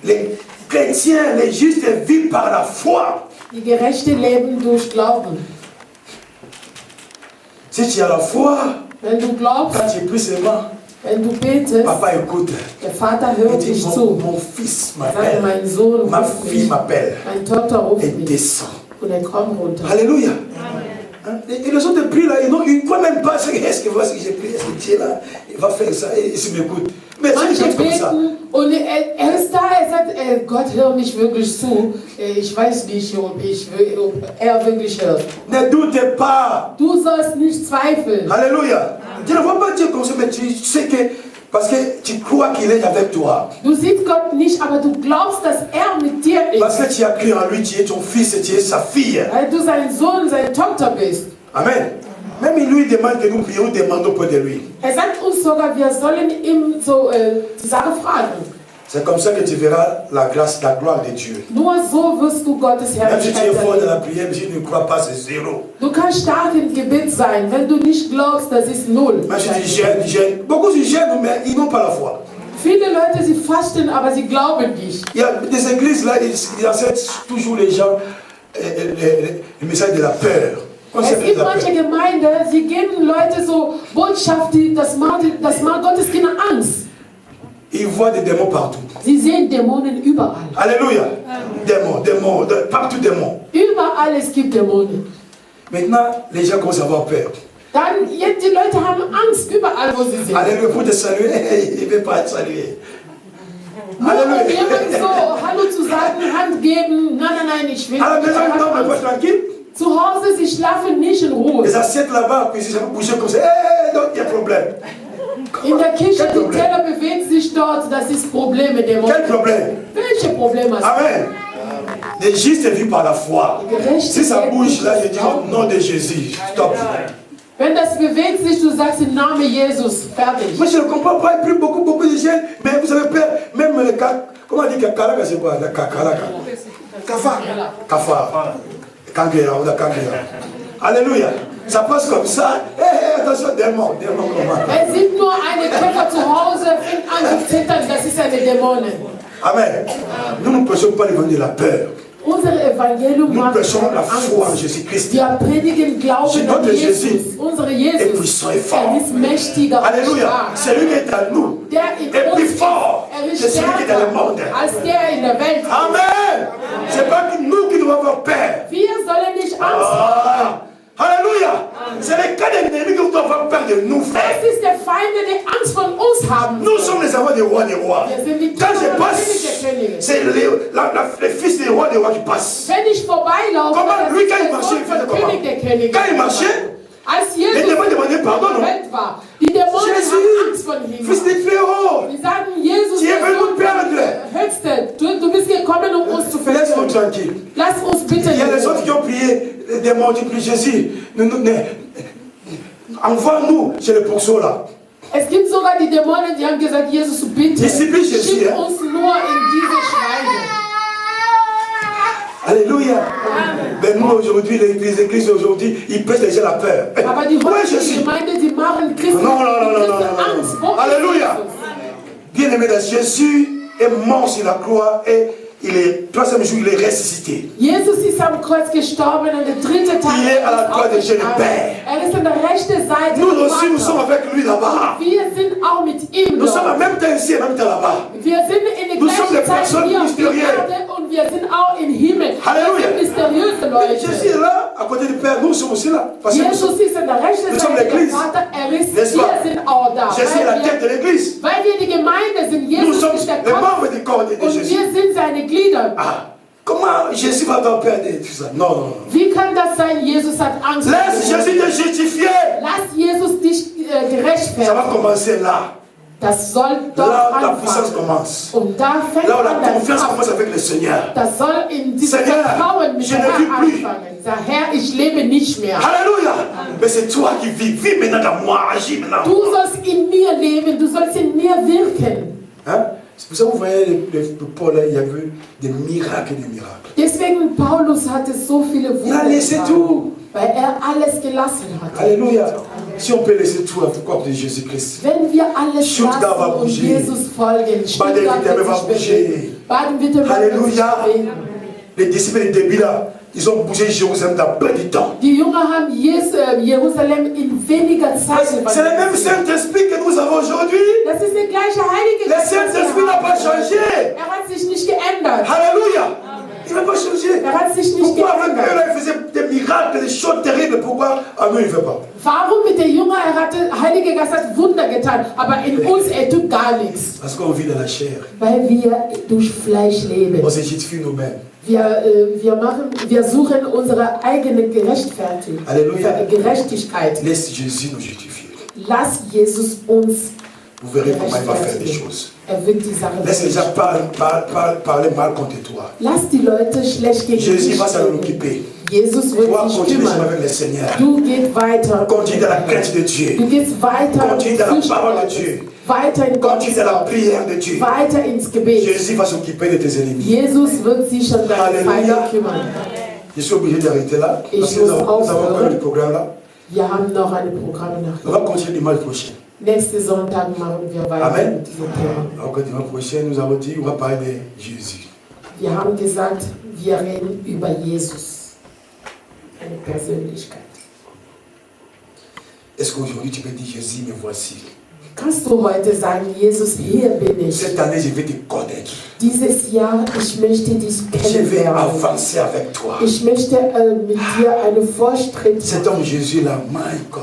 Speaker 1: Les chrétiens, les justes vivent par la foi.
Speaker 2: Die Gerechte leben durch Glauben.
Speaker 1: Si tu as la foi,
Speaker 2: Wenn du glaubst,
Speaker 1: quand tu pries seulement,
Speaker 2: wenn du betest,
Speaker 1: papa écoute.
Speaker 2: der Vater
Speaker 1: Il
Speaker 2: hört
Speaker 1: dit,
Speaker 2: dich
Speaker 1: mon
Speaker 2: zu.
Speaker 1: fils
Speaker 2: Sage,
Speaker 1: m'appelle,
Speaker 2: mein Sohn
Speaker 1: ma
Speaker 2: ruft
Speaker 1: fille
Speaker 2: mich,
Speaker 1: m'appelle.
Speaker 2: meine Tochter ruft
Speaker 1: Et
Speaker 2: mich.
Speaker 1: descend.
Speaker 2: Und er kommt runter.
Speaker 1: Alléluia. Hein? Et les autres prient là, ils ne croient même pas. Est-ce que voici que j'ai prié, est-ce que Dieu là, il va faire ça, et il se m'écoute. Mais c'est
Speaker 2: Manche
Speaker 1: juste comme ça.
Speaker 2: beten und er ist da, er sagt, Gott hört mich wirklich zu. Ich weiß nicht, ob er wirklich hört.
Speaker 1: Ne doute pas.
Speaker 2: Du sollst nicht zweifeln.
Speaker 1: Alléluia. Tu ne vois pas Dieu comme ça, mais tu sais que, parce que tu crois qu'il est avec toi.
Speaker 2: Du siehst Gott nicht, aber du glaubst, dass er mit dir
Speaker 1: Parce
Speaker 2: ist.
Speaker 1: que tu as cru en lui, tu es ton fils, tu es sa fille.
Speaker 2: Weil du sein Sohn, seine Tochter bist.
Speaker 1: Amen. Même il lui demande que nous prions, demandons pas de lui.
Speaker 2: Er sagt uns sogar, wir sollen ihm so die Sache fragen.
Speaker 1: C'est comme ça que tu verras la grâce, la gloire de Dieu.
Speaker 2: Nur so wirst du Gottes
Speaker 1: Même si tu es
Speaker 2: Herrlichkeit
Speaker 1: fort de la
Speaker 2: erleben.
Speaker 1: prière, mais si tu ne crois pas, c'est zéro.
Speaker 2: Du kannst stark im Gebet sein. Wenn du nicht glaubst, das ist null.
Speaker 1: Même si tu gênes. Beaucoup se gênent, mais ils n'ont pas la foi.
Speaker 2: Viele Leute, sie fasten, aber sie glauben nicht.
Speaker 1: Il y a des églises là, ils enseignent toujours les gens le message de la peur. On
Speaker 2: Es
Speaker 1: sait
Speaker 2: gibt
Speaker 1: de la
Speaker 2: manche
Speaker 1: peur.
Speaker 2: Gemeinden, sie geben Leute so Botschaft, das macht Gottes Kinder Angst.
Speaker 1: Ils voient des démons partout.
Speaker 2: Sie sehen Dämonen überall.
Speaker 1: Alléluia. Démons, partout démons.
Speaker 2: Überall es gibt Dämonen.
Speaker 1: Maintenant, les gens commencent à avoir peur.
Speaker 2: Dann, jetzt die Leute haben Angst überall, wo sie sind.
Speaker 1: Alléluia, pour te saluer, il ne veut pas te saluer.
Speaker 2: Nur um
Speaker 1: Alléluia.
Speaker 2: jemand so Hallo zu sagen, Hand geben. Nein, ich will
Speaker 1: À la
Speaker 2: nicht.
Speaker 1: maison, ils dorment pas tranquille.
Speaker 2: Zu Hause, sie schlafen nicht in Ruhe.
Speaker 1: Les assiettes là-bas, puis ils bouger comme ça. Eh, donc il y a problème.
Speaker 2: In der Küche,
Speaker 1: Quel
Speaker 2: die
Speaker 1: Problem?
Speaker 2: Teller bewegen sich dort. Das ist Probleme,
Speaker 1: Quel
Speaker 2: Dämonen.
Speaker 1: problème?
Speaker 2: Welche Probleme hast du?
Speaker 1: Amen. Les justes vivent par la foi. Si ça bouge là, je dis au nom de Jésus. Stop.
Speaker 2: Wenn das bewegt sich, du sagst im Namen Jesus, fertig.
Speaker 1: Moi je ne comprends pas, il prie beaucoup de gens, mais vous avez peur, même comment on dit Kakalaka, c'est quoi? Kakalaka. Kafar. Kangera, ou la Kangera. Alléluia. Ça passe comme ça. Attention, démon, comment?
Speaker 2: Sieht nur eine Käfer zu Hause, fängt an zu zittern, das ist eine Dämonin.
Speaker 1: Amen. Nous ne prêchons pas l'évangile de la peur.
Speaker 2: Unser Evangelium
Speaker 1: Nous
Speaker 2: macht
Speaker 1: prêchons la
Speaker 2: Angst.
Speaker 1: foi en Jésus-Christ.
Speaker 2: Wir predigen Glauben an Jesus. Unser
Speaker 1: est
Speaker 2: Jesus,
Speaker 1: puissant et fort.
Speaker 2: ist mächtiger und
Speaker 1: Alléluia.
Speaker 2: stark.
Speaker 1: C'est lui qui est à nous.
Speaker 2: Der in
Speaker 1: Et plus
Speaker 2: uns ist,
Speaker 1: fort
Speaker 2: ist
Speaker 1: que celui qui est dans le
Speaker 2: stärker
Speaker 1: monde.
Speaker 2: als der in der Welt.
Speaker 1: Amen. C'est pas que nous qui devons avoir peur.
Speaker 2: Wir sollen nicht Angst haben.
Speaker 1: Alléluia. C'est les cas des ennemis qui doivent avoir peur de nous, frères.
Speaker 2: Es ist der Feinde, die Angst von uns haben.
Speaker 1: Nous sommes les enfants des rois des rois.
Speaker 2: Wir sind die
Speaker 1: Quand
Speaker 2: Kinder
Speaker 1: je
Speaker 2: der
Speaker 1: passe,
Speaker 2: Könige der Könige.
Speaker 1: c'est les fils des rois qui passent.
Speaker 2: Wenn ich vorbeilaufe,
Speaker 1: Comment
Speaker 2: das
Speaker 1: lui,
Speaker 2: ist
Speaker 1: quand il
Speaker 2: der
Speaker 1: marchait,
Speaker 2: Sohn
Speaker 1: il faisait
Speaker 2: von
Speaker 1: comment?
Speaker 2: König der Könige.
Speaker 1: Quand il marchait,
Speaker 2: Als
Speaker 1: les
Speaker 2: Jesus
Speaker 1: démons demandaient pardon,
Speaker 2: in der
Speaker 1: non?
Speaker 2: Welt war, die Dämonen haben Angst
Speaker 1: Jésus,
Speaker 2: von ihm.
Speaker 1: fils des Pharaons,
Speaker 2: Die sagen, Jesus,
Speaker 1: tu es
Speaker 2: der
Speaker 1: venu
Speaker 2: Sohn
Speaker 1: nous perdre.
Speaker 2: von Höchste, du bist gekommen, um uns zu
Speaker 1: Laisse-nous
Speaker 2: verlieren.
Speaker 1: tranquille.
Speaker 2: Lass uns bitte
Speaker 1: Il y a les
Speaker 2: in
Speaker 1: autres qui ont prié, les démons ont dit, plus Jésus, envoie-nous chez le pourceau là.
Speaker 2: Es gibt sogar die Dämonen, die haben gesagt, Jesus, bitte,
Speaker 1: Disziplin Jesus,
Speaker 2: schick
Speaker 1: ja.
Speaker 2: uns nur in diese Schweine.
Speaker 1: Alléluia. Mais nous aujourd'hui, les églises aujourd'hui, ils prêchent déjà la peur.
Speaker 2: Aber die
Speaker 1: Où est
Speaker 2: heutige
Speaker 1: Jésus?
Speaker 2: Gemeinde, die machen Christen,
Speaker 1: Non, non, non, non,
Speaker 2: Christen
Speaker 1: non, non,
Speaker 2: Angst.
Speaker 1: non.
Speaker 2: Wo ist
Speaker 1: Alléluia.
Speaker 2: Jesus?
Speaker 1: Bien aimé, Jésus est mort sur la croix et il est, troisième jour, il est ressuscité.
Speaker 2: Jesus ist am Kreuz gestorben und der dritte Tag
Speaker 1: Il est à la droite de Dieu le
Speaker 2: aufgestanden.
Speaker 1: Père.
Speaker 2: Er ist an der rechten Seite
Speaker 1: Nous
Speaker 2: des
Speaker 1: aussi, nous sommes
Speaker 2: Vaters.
Speaker 1: avec lui là-bas.
Speaker 2: Wir sind auch mit ihm
Speaker 1: Nous sommes en
Speaker 2: dort.
Speaker 1: même temps ici et en même temps là-bas.
Speaker 2: Wir sind in der
Speaker 1: Nous sommes
Speaker 2: gleichen
Speaker 1: des
Speaker 2: Zeit
Speaker 1: personnes
Speaker 2: hier auf der
Speaker 1: mystérieuses.
Speaker 2: Erde und wir sind auch im Himmel.
Speaker 1: Halleluja.
Speaker 2: Wir sind mysteriöse
Speaker 1: Jésus
Speaker 2: Leute.
Speaker 1: est là, à côté du Père, nous sommes aussi là. Parce que nous sommes-
Speaker 2: Jesus ist an der rechten
Speaker 1: Nous sommes
Speaker 2: Seite des
Speaker 1: l'Église.
Speaker 2: Vater. Er ist,
Speaker 1: N'est-ce pas?
Speaker 2: wir sind auch da.
Speaker 1: Jésus est la tête de l'église.
Speaker 2: Weil wir die Gemeinde sind.
Speaker 1: Nous
Speaker 2: Jesus
Speaker 1: sommes
Speaker 2: ist der
Speaker 1: les
Speaker 2: Kopf
Speaker 1: membres du corps de
Speaker 2: und
Speaker 1: Jésus.
Speaker 2: wir sind seine Glieder.
Speaker 1: Ah, comment Jésus va t'en perdre tout ça? Non, non, non.
Speaker 2: Wie kann das sein? Jesus hat Angst.
Speaker 1: Laisse Jésus te justifier.
Speaker 2: Lass Jesus dich
Speaker 1: Ça va
Speaker 2: gerechtfertigen.
Speaker 1: commencer là.
Speaker 2: Das soll dort
Speaker 1: Là où la puissance
Speaker 2: anfangen.
Speaker 1: commence.
Speaker 2: Und da fängt
Speaker 1: Là où la
Speaker 2: an das
Speaker 1: confiance
Speaker 2: Kraft.
Speaker 1: commence avec le Seigneur.
Speaker 2: Das soll in diesem
Speaker 1: Seigneur,
Speaker 2: Vertrauen mit
Speaker 1: je
Speaker 2: dem
Speaker 1: ne
Speaker 2: Herrn
Speaker 1: vis plus.
Speaker 2: anfangen. Sag, Herr, ich lebe nicht mehr.
Speaker 1: Alléluia. Mais c'est toi qui vis. Vis maintenant dans moi. Agis maintenant.
Speaker 2: Du sollst in mir leben, du sollst in mir wirken.
Speaker 1: Hein? C'est pour ça que vous voyez le Paul, il y a eu des miracles et des miracles.
Speaker 2: Deswegen Paulus hatte so viele
Speaker 1: Il a
Speaker 2: Wunder
Speaker 1: laissé
Speaker 2: getan,
Speaker 1: tout.
Speaker 2: weil er alles gelassen hat.
Speaker 1: Alléluia. Si on peut laisser tout à cause de Jésus-Christ.
Speaker 2: Wenn wir alles
Speaker 1: Stuttgart va
Speaker 2: lassen und
Speaker 1: bouger.
Speaker 2: Jesus folgen, Stuttgart
Speaker 1: Baden-Württemberg
Speaker 2: wird
Speaker 1: va
Speaker 2: sich
Speaker 1: bouger.
Speaker 2: bewegen. Baden-Württemberg wird sich
Speaker 1: Alléluia.
Speaker 2: bewegen.
Speaker 1: Les disciples du début là, ils ont bougé Jérusalem dans peu de temps.
Speaker 2: Die Jünger haben Jerusalem in weniger Zeit
Speaker 1: C'est le même Saint-Esprit que nous avons aujourd'hui.
Speaker 2: Das ist der gleiche Heilige
Speaker 1: Le
Speaker 2: Geist.
Speaker 1: Saint-Esprit n'a pas changé.
Speaker 2: Er hat sich nicht geändert.
Speaker 1: Alléluia. Il n'a pas changé.
Speaker 2: Er hat sich nicht
Speaker 1: Pourquoi avec eux
Speaker 2: geändert.
Speaker 1: là, il faisait des miracles, des choses terribles? Pourquoi à nous il ne fait pas?
Speaker 2: Warum mit der Jünger? Er hatte, Heilige Geist hat Wunder getan, aber in uns, er tut gar nichts.
Speaker 1: Parce qu'on vit dans la chair.
Speaker 2: Weil wir durch Fleisch leben.
Speaker 1: On se justifie nous-mêmes.
Speaker 2: Wir suchen unsere eigene Gerechtigkeit.
Speaker 1: Alléluia.
Speaker 2: Gerechtigkeit.
Speaker 1: Laisse Jésus nous justifier.
Speaker 2: Lass Jesus uns
Speaker 1: Vous verrez comment il va faire des
Speaker 2: gerechtfertigen.
Speaker 1: choses.
Speaker 2: Er wird die Sache
Speaker 1: Laisse les gens parler mal contre toi.
Speaker 2: Lass die Leute schlecht gegen
Speaker 1: Jésus
Speaker 2: dich
Speaker 1: va s'en
Speaker 2: reden.
Speaker 1: occuper.
Speaker 2: Jesus wird
Speaker 1: Toi,
Speaker 2: sich
Speaker 1: continue
Speaker 2: kümmern.
Speaker 1: avec le Seigneur.
Speaker 2: Du gehst weiter.
Speaker 1: Continue dans la crainte de Dieu.
Speaker 2: Du gehst weiter
Speaker 1: Continue dans la
Speaker 2: Fürcht
Speaker 1: parole de
Speaker 2: Gottes.
Speaker 1: Dieu.
Speaker 2: Weiter in Gottes
Speaker 1: Continue dans la
Speaker 2: Wort.
Speaker 1: prière de Dieu.
Speaker 2: Weiter ins Gebet.
Speaker 1: Jésus va s'occuper de tes ennemis.
Speaker 2: Jesus wird sich um deine
Speaker 1: Halleluja.
Speaker 2: Feinde kümmern.
Speaker 1: Je suis obligé d'arrêter là.
Speaker 2: Et
Speaker 1: Parce
Speaker 2: je
Speaker 1: que nous
Speaker 2: muss
Speaker 1: avons
Speaker 2: aufhören.
Speaker 1: encore du programme là.
Speaker 2: Wir haben noch ein Programm
Speaker 1: On
Speaker 2: nach.
Speaker 1: va continuer dimanche prochain.
Speaker 2: Nächsten Sonntag machen wir weiter
Speaker 1: Amen.
Speaker 2: mit diesem Thema.
Speaker 1: Donc dimanche prochain, nous avons dit, on va parler de Jésus.
Speaker 2: Wir haben gesagt, wir reden über Jesus. Eine Persönlichkeit.
Speaker 1: Est-ce qu'aujourd'hui tu peux dire Jésus, me voici?
Speaker 2: Kannst du heute sagen, Jesus, hier bin ich.
Speaker 1: Cette année, je vais te connaître.
Speaker 2: Dieses Jahr, ich möchte dich
Speaker 1: Je vais
Speaker 2: kennenlernen.
Speaker 1: avancer avec toi.
Speaker 2: Ich möchte mit dir einen Vorschritt
Speaker 1: Cet
Speaker 2: machen.
Speaker 1: homme Jésus là, my God.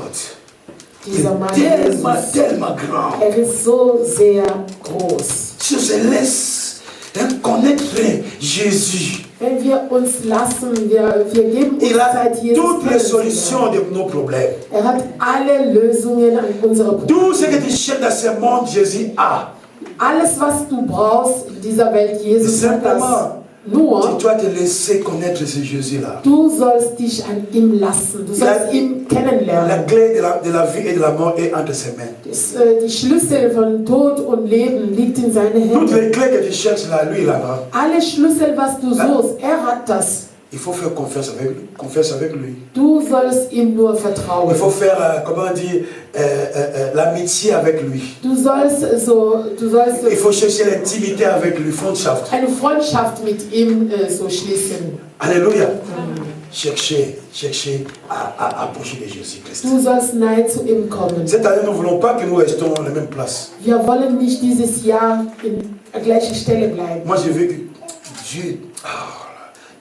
Speaker 2: Dieser Mann,
Speaker 1: Tellement,
Speaker 2: Jesus,
Speaker 1: tellement grand.
Speaker 2: er ist so sehr groß.
Speaker 1: Si on se laisse connaître Jésus,
Speaker 2: Wenn wir uns lassen, wir geben uns
Speaker 1: il a
Speaker 2: Zeit, Jesus
Speaker 1: toutes les
Speaker 2: kennenzulernen.
Speaker 1: solutions de nos problèmes.
Speaker 2: Er hat alle Lösungen an unsere Probleme.
Speaker 1: Tout ce que tu cherches dans ce monde, Jésus a.
Speaker 2: Alles, was du brauchst in dieser Welt,
Speaker 1: C'est
Speaker 2: Jesus hat das.
Speaker 1: simplement
Speaker 2: Nur,
Speaker 1: tu dois te laisser connaître ce Jésus-là.
Speaker 2: du sollst dich an ihm lassen, du sollst ihn
Speaker 1: La
Speaker 2: kennenlernen.
Speaker 1: clé de la vie et de la mort est entre ses mains.
Speaker 2: Die Schlüssel von Tod und Leben liegt in seinen
Speaker 1: Toutes
Speaker 2: Händen.
Speaker 1: les clés que tu cherches là, lui, il en a.
Speaker 2: Alle Schlüssel, was du suchst, hat das.
Speaker 1: Il faut faire confiance avec lui.
Speaker 2: Du sollst ihm nur
Speaker 1: Il
Speaker 2: vertrauen.
Speaker 1: faut faire, comment dire, l'amitié avec lui.
Speaker 2: Du sollst
Speaker 1: Il faut chercher l'intimité avec lui, Freundschaft.
Speaker 2: eine Freundschaft mit ihm so schließen.
Speaker 1: Alléluia. Cherchez à approcher de Jésus-Christ.
Speaker 2: Du sollst nahe zu ihm kommen.
Speaker 1: Cette année, nous ne voulons pas que nous restons à la même place.
Speaker 2: Wir wollen nicht dieses Jahr in der gleichen Stelle bleiben.
Speaker 1: Moi, je veux que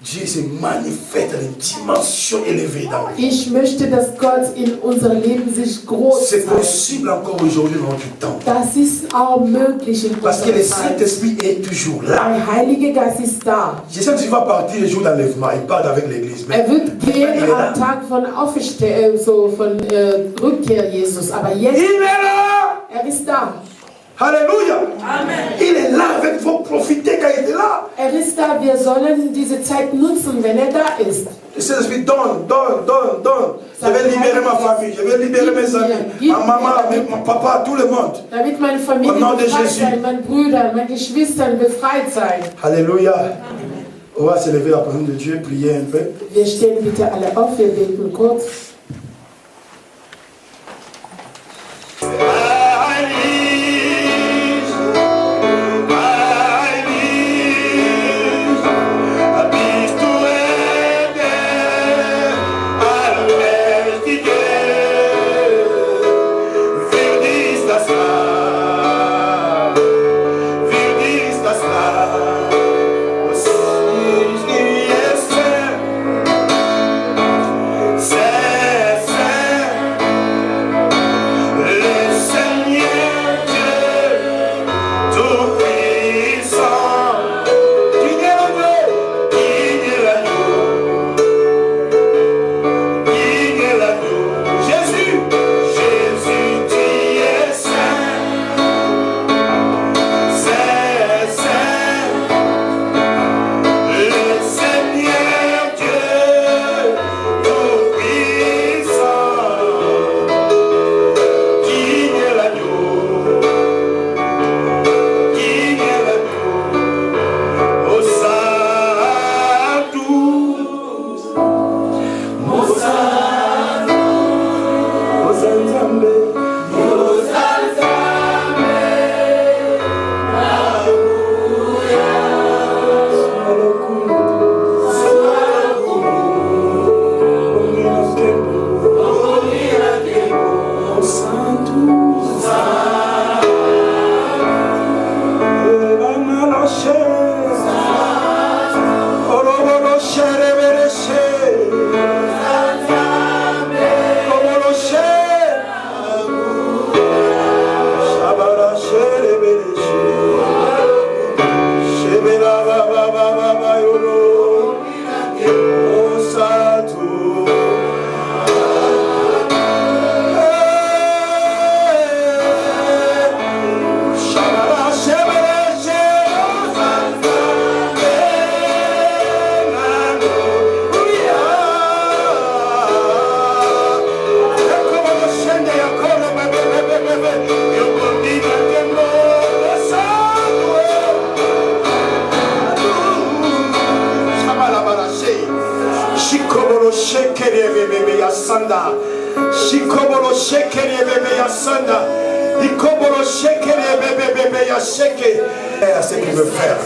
Speaker 1: Dieu se manifeste dans une dimension élevée dans nous.
Speaker 2: Ich möchte, dass Gott in unser Leben sich groß
Speaker 1: C'est
Speaker 2: zeigt.
Speaker 1: possible encore aujourd'hui dans notre temps.
Speaker 2: Das ist auch möglich in
Speaker 1: Parce que
Speaker 2: unserer
Speaker 1: le
Speaker 2: Zeit.
Speaker 1: Saint-Esprit est toujours là.
Speaker 2: Der Heilige Geist ist da.
Speaker 1: Je sais que tu vas partir le jour d'enlèvement, il part avec l'église. Mais
Speaker 2: Wird gehen am Tag von Rückkehr Jesus. Aber jetzt,
Speaker 1: il est là!
Speaker 2: ist da.
Speaker 1: Alléluia! Amen. Il est là avec vous, profitez quand il est là.
Speaker 2: Ist da. Wir sollen diese Zeit nutzen, wenn da ist.
Speaker 1: Le Saint-Esprit donne. Je vais libérer ma famille, je vais libérer mes amis, ma maman, mon papa, tout le monde.
Speaker 2: Damit meine Familie
Speaker 1: Au nom de
Speaker 2: befreit
Speaker 1: Jésus.
Speaker 2: sein, meine Brüder, meine Geschwister befreit sein.
Speaker 1: Alléluia. On va se lever la parole de Dieu, prier un peu.
Speaker 2: Wir stehen bitte alle auf, wir beten kurz.
Speaker 1: Ce qu'il veut faire.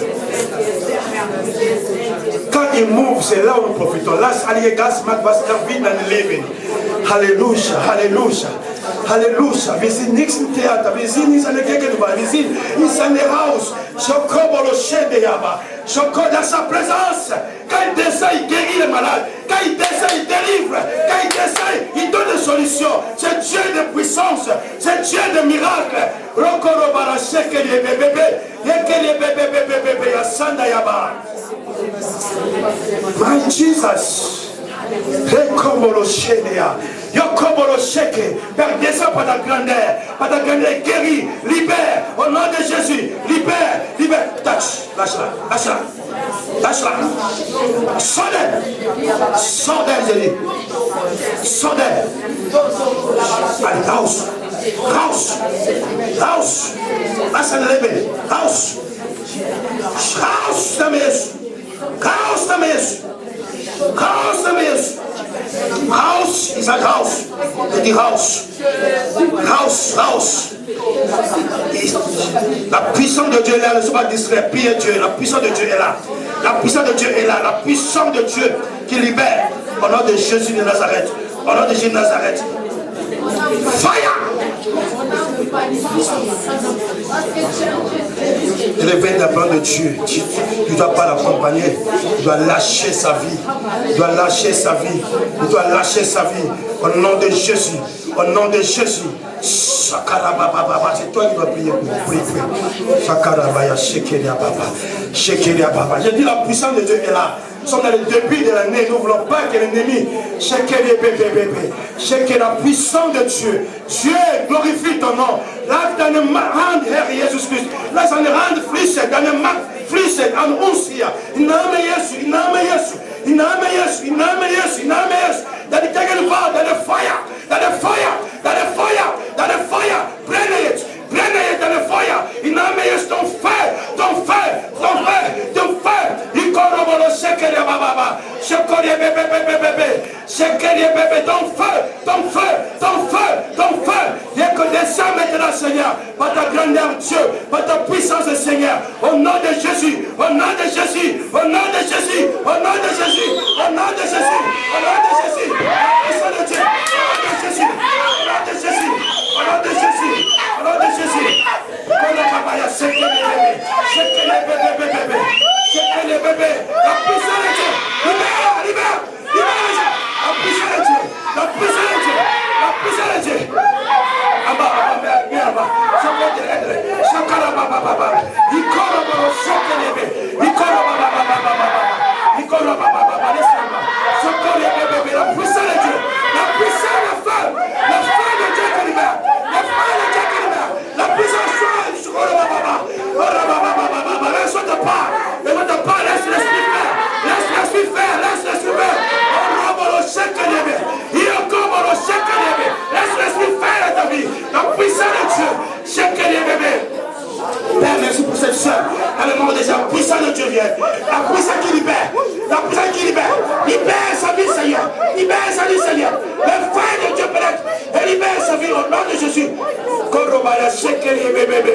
Speaker 1: Quand il move, c'est là où nous profitons. Lass alle Gas macht, was er will in deinem Leben. Halleluja, Halleluja, Halleluja. Wir sind nicht im Theater, wir sind nicht in der Gegenwart, wir sind in seinem Haus. Chocobo lo shende yaba. Chocobo dans sa présence. Quand il descend, il guérit les malades. Quand il descend, il délivre. Quand il descend, il donne des solutions. C'est Dieu de puissance. C'est Dieu de miracles. Rokoro barasheke les bébés. Yekele bébé yasanda yaba. My Jesus. Rekomolo shenea. Yokomolo sheke. Père, descends par ta grandeur. Par ta grandeur, guéris, libère. Au nom de Jésus. Libère. Touch. Lâche-la. Lâche-la. Sors-les. Sors-les, j'ai dit. Sors-les. Allez, house. House. House. Lâche-le lever. House. House da mesmo. House da mesmo. House da mesmo. House is a house. J'ai dit house. House, house. La puissance de Dieu est là, ne sois pas distrait. Prie Dieu, la puissance de Dieu est là. La puissance de Dieu est là, la puissance de Dieu qui libère. Au nom de Jésus de Nazareth. Au nom de Jésus de Nazareth. Fire! Réveille la plan de Dieu. Tu ne dois pas l'accompagner. Tu dois lâcher sa vie. Tu dois lâcher sa vie. Tu dois lâcher sa vie. Au nom de Jésus. Au nom de Jésus. C'est toi qui dois prier. Prie. J'ai dit la puissance de Dieu est là. Nous sommes dans le début de l'année. Nous ne voulons pas que l'ennemi check la puissance de Dieu. Dieu glorifie ton nom. Là, dans le hand, Herr Jesus Christ. Là, dans le hand, fließen, dans le Markt, fließen, an uns hier. In Name Jesu, in Name Jesu, in Name Jesu, in Name Jesu, in Name Jesu. Dans le Gegenwart, dans le Feuer, dans le Feuer, dans le Feuer, dans le Feuer. Brenne jetzt dans le Feuer. In Name Jesu, ton feu, ton feu, ton feu, ton feu. Il corrobore, shekere baba, shekere bébé, shekere bébé, ton feu, ton feu, ton feu, ton feu. Viens que descend maintenant, Seigneur, par ta grandeur, Dieu, par ta puissance, Seigneur, au nom de Jésus, au nom de Jésus, au nom de Jésus, au nom de Jésus, au nom de Jésus, au nom de Jésus, au nom de Jésus, au nom de Jésus, au nom de Jésus, au nom de Jésus. Shekele bébé, la puissance de Dieu, libère, la puissance de Dieu, la puissance de Dieu, la puissance de Dieu. Père, merci pour cette soeur. À le moment déjà, la puissance de Dieu vient. La puissance qui libère. La puissance qui libère. Libère sa vie, Seigneur. Libère sa vie, Seigneur. Le feu de Dieu peut-être. Et libère sa vie au nom de Jésus. Korobaya, shekeri bébé.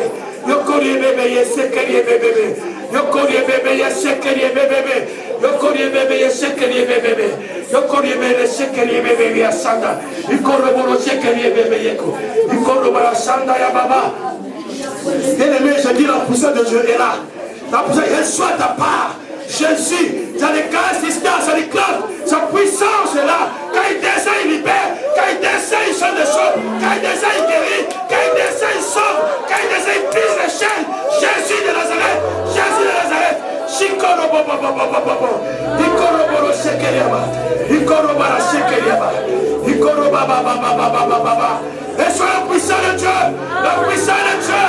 Speaker 1: Yokori bébé, yesekeri bébé. Yokori bébé, yesekeri bébé. Yokori bébé, yesekeri bébé. Yokori bébé, yesekeri bébé, yasanda. Ikoroboro shekeri bébé yeko. Ikorobara sanda ya baba. Bien-aimé, je dis la puissance de Dieu est là. La puissance, elle soit ta part. Jésus, dans les cas d'assistance, ça déclare, sa puissance est là. Quand il descend, il libère. Quand il descend, il change des choses. Quand il descend, il guérit. Quand il descend, il sauve. Quand il descend, il brise les chaînes. Jésus de Nazareth. Jésus de Nazareth. Shikoro bobo bobo bobo. Ikoro boro shekeriaba. Ikoro bara shekeriaba. Ikoro baba baba baba baba. Et soit la puissance de Dieu. La puissance de Dieu.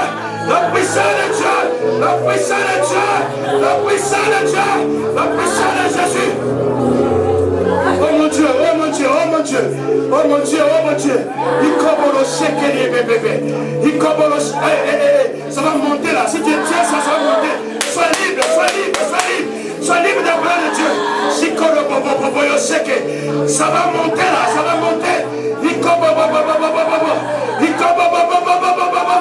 Speaker 1: La puissance de Dieu, la puissance de Dieu, la puissance de Dieu, la puissance de Jésus. Oh mon Dieu, oh mon Dieu, oh mon Dieu, oh mon Dieu, oh mon Dieu. Ikobolo shekeri bébé. Ikobolo, ça va monter là. Si tu tiens ça, ça va monter. Sois libre, sois libre, sois libre. Sois libre de la parole de Dieu. Shikoro bobo bobo yosheke. Ça va monter là, ça va monter. Ikobo bobo bobo bobo. Ikobo bobo bobo bobo.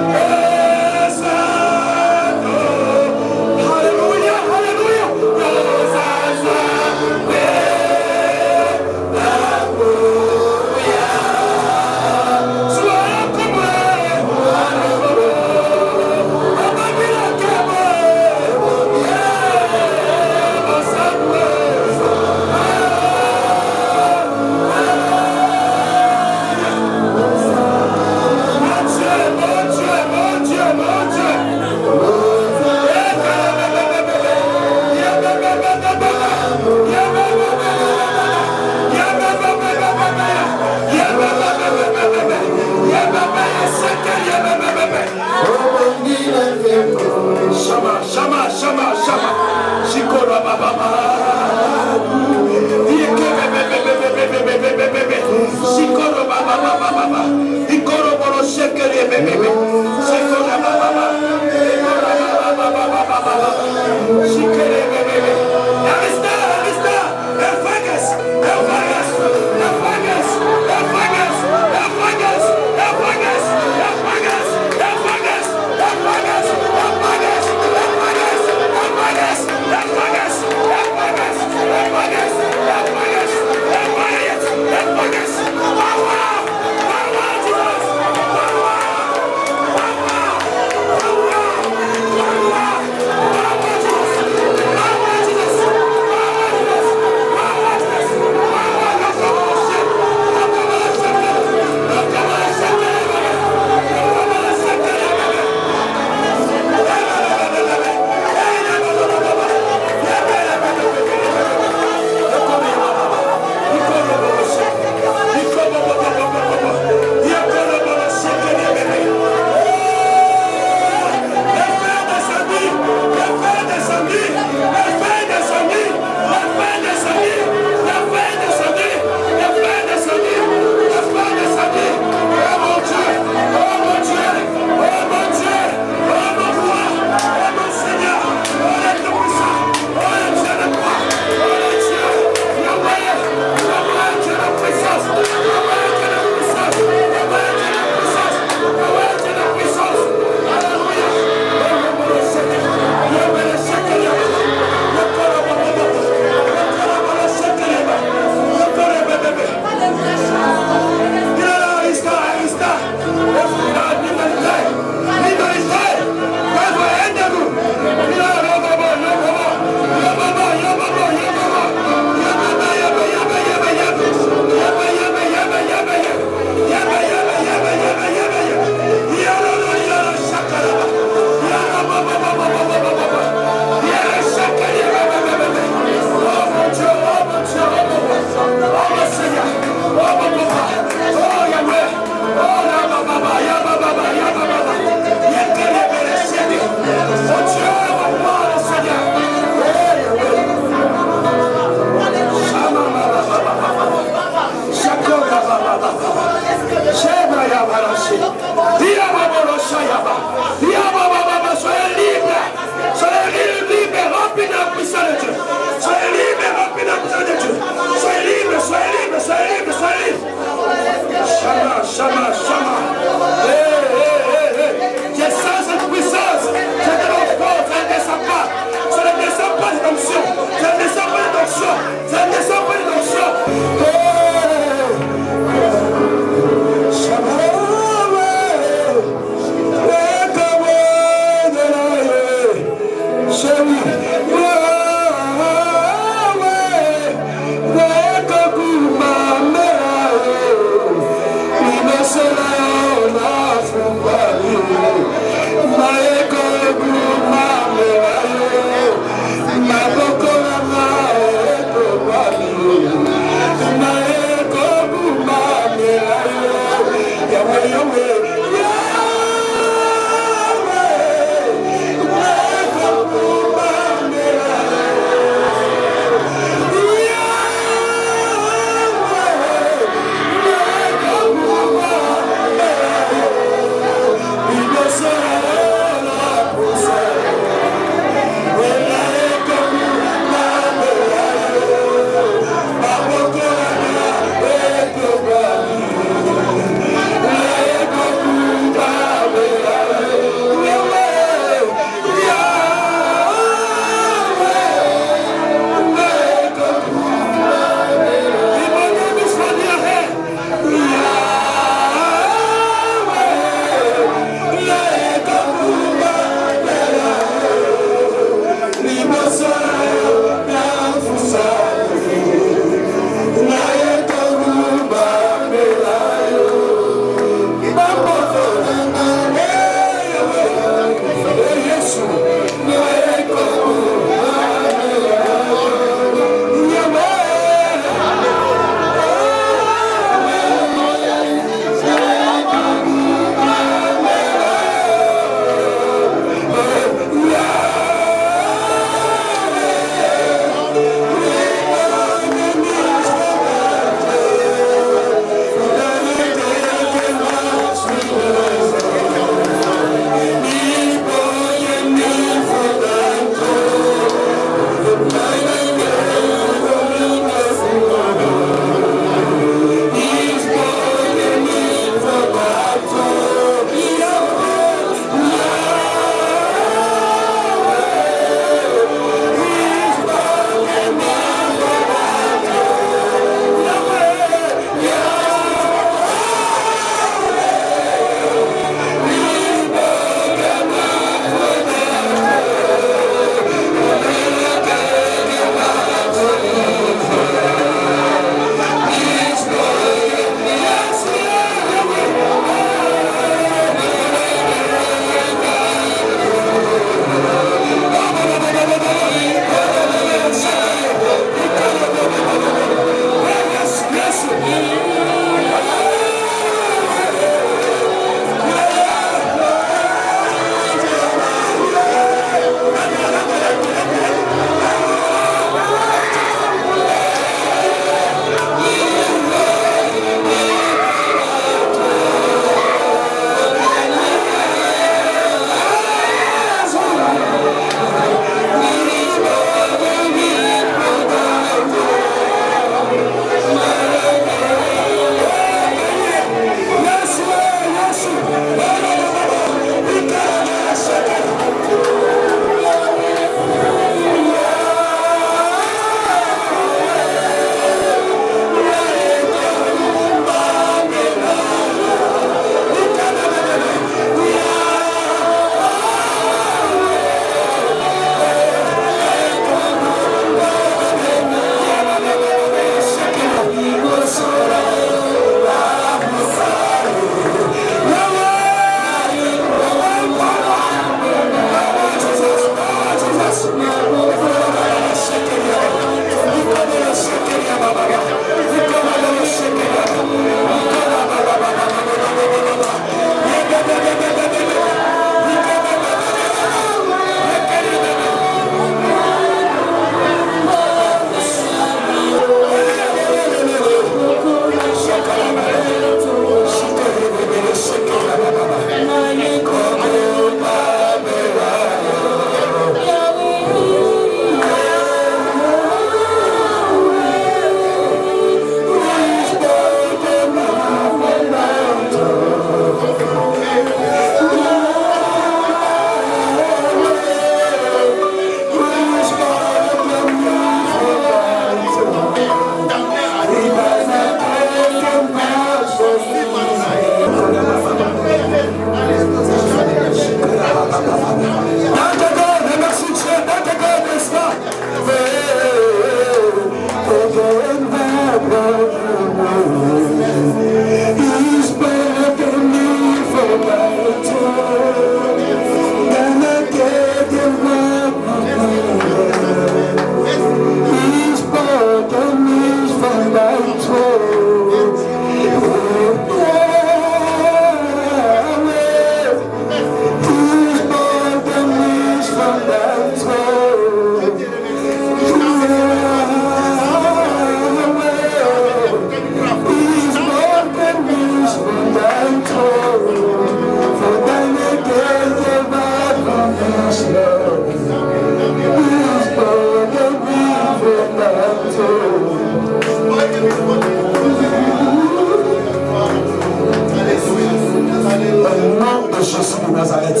Speaker 1: de Nazareth.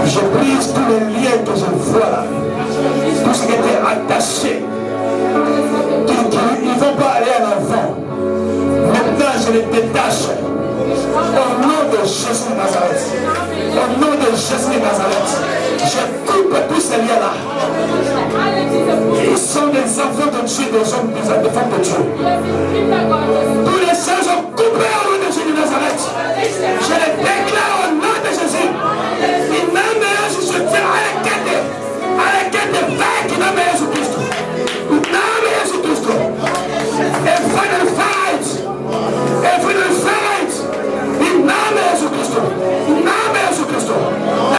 Speaker 1: Je brise tous les liens que je vois là. Tout ce qui était attaché. Ils ne vont pas aller à l'avant. Maintenant, je les détache. Au nom de Jésus de Nazareth. Au nom de Jésus de Nazareth. Je coupe tous ces liens-là. Ils sont des enfants de Dieu, des hommes, des femmes de Dieu. Tous les saints sont coupés au nom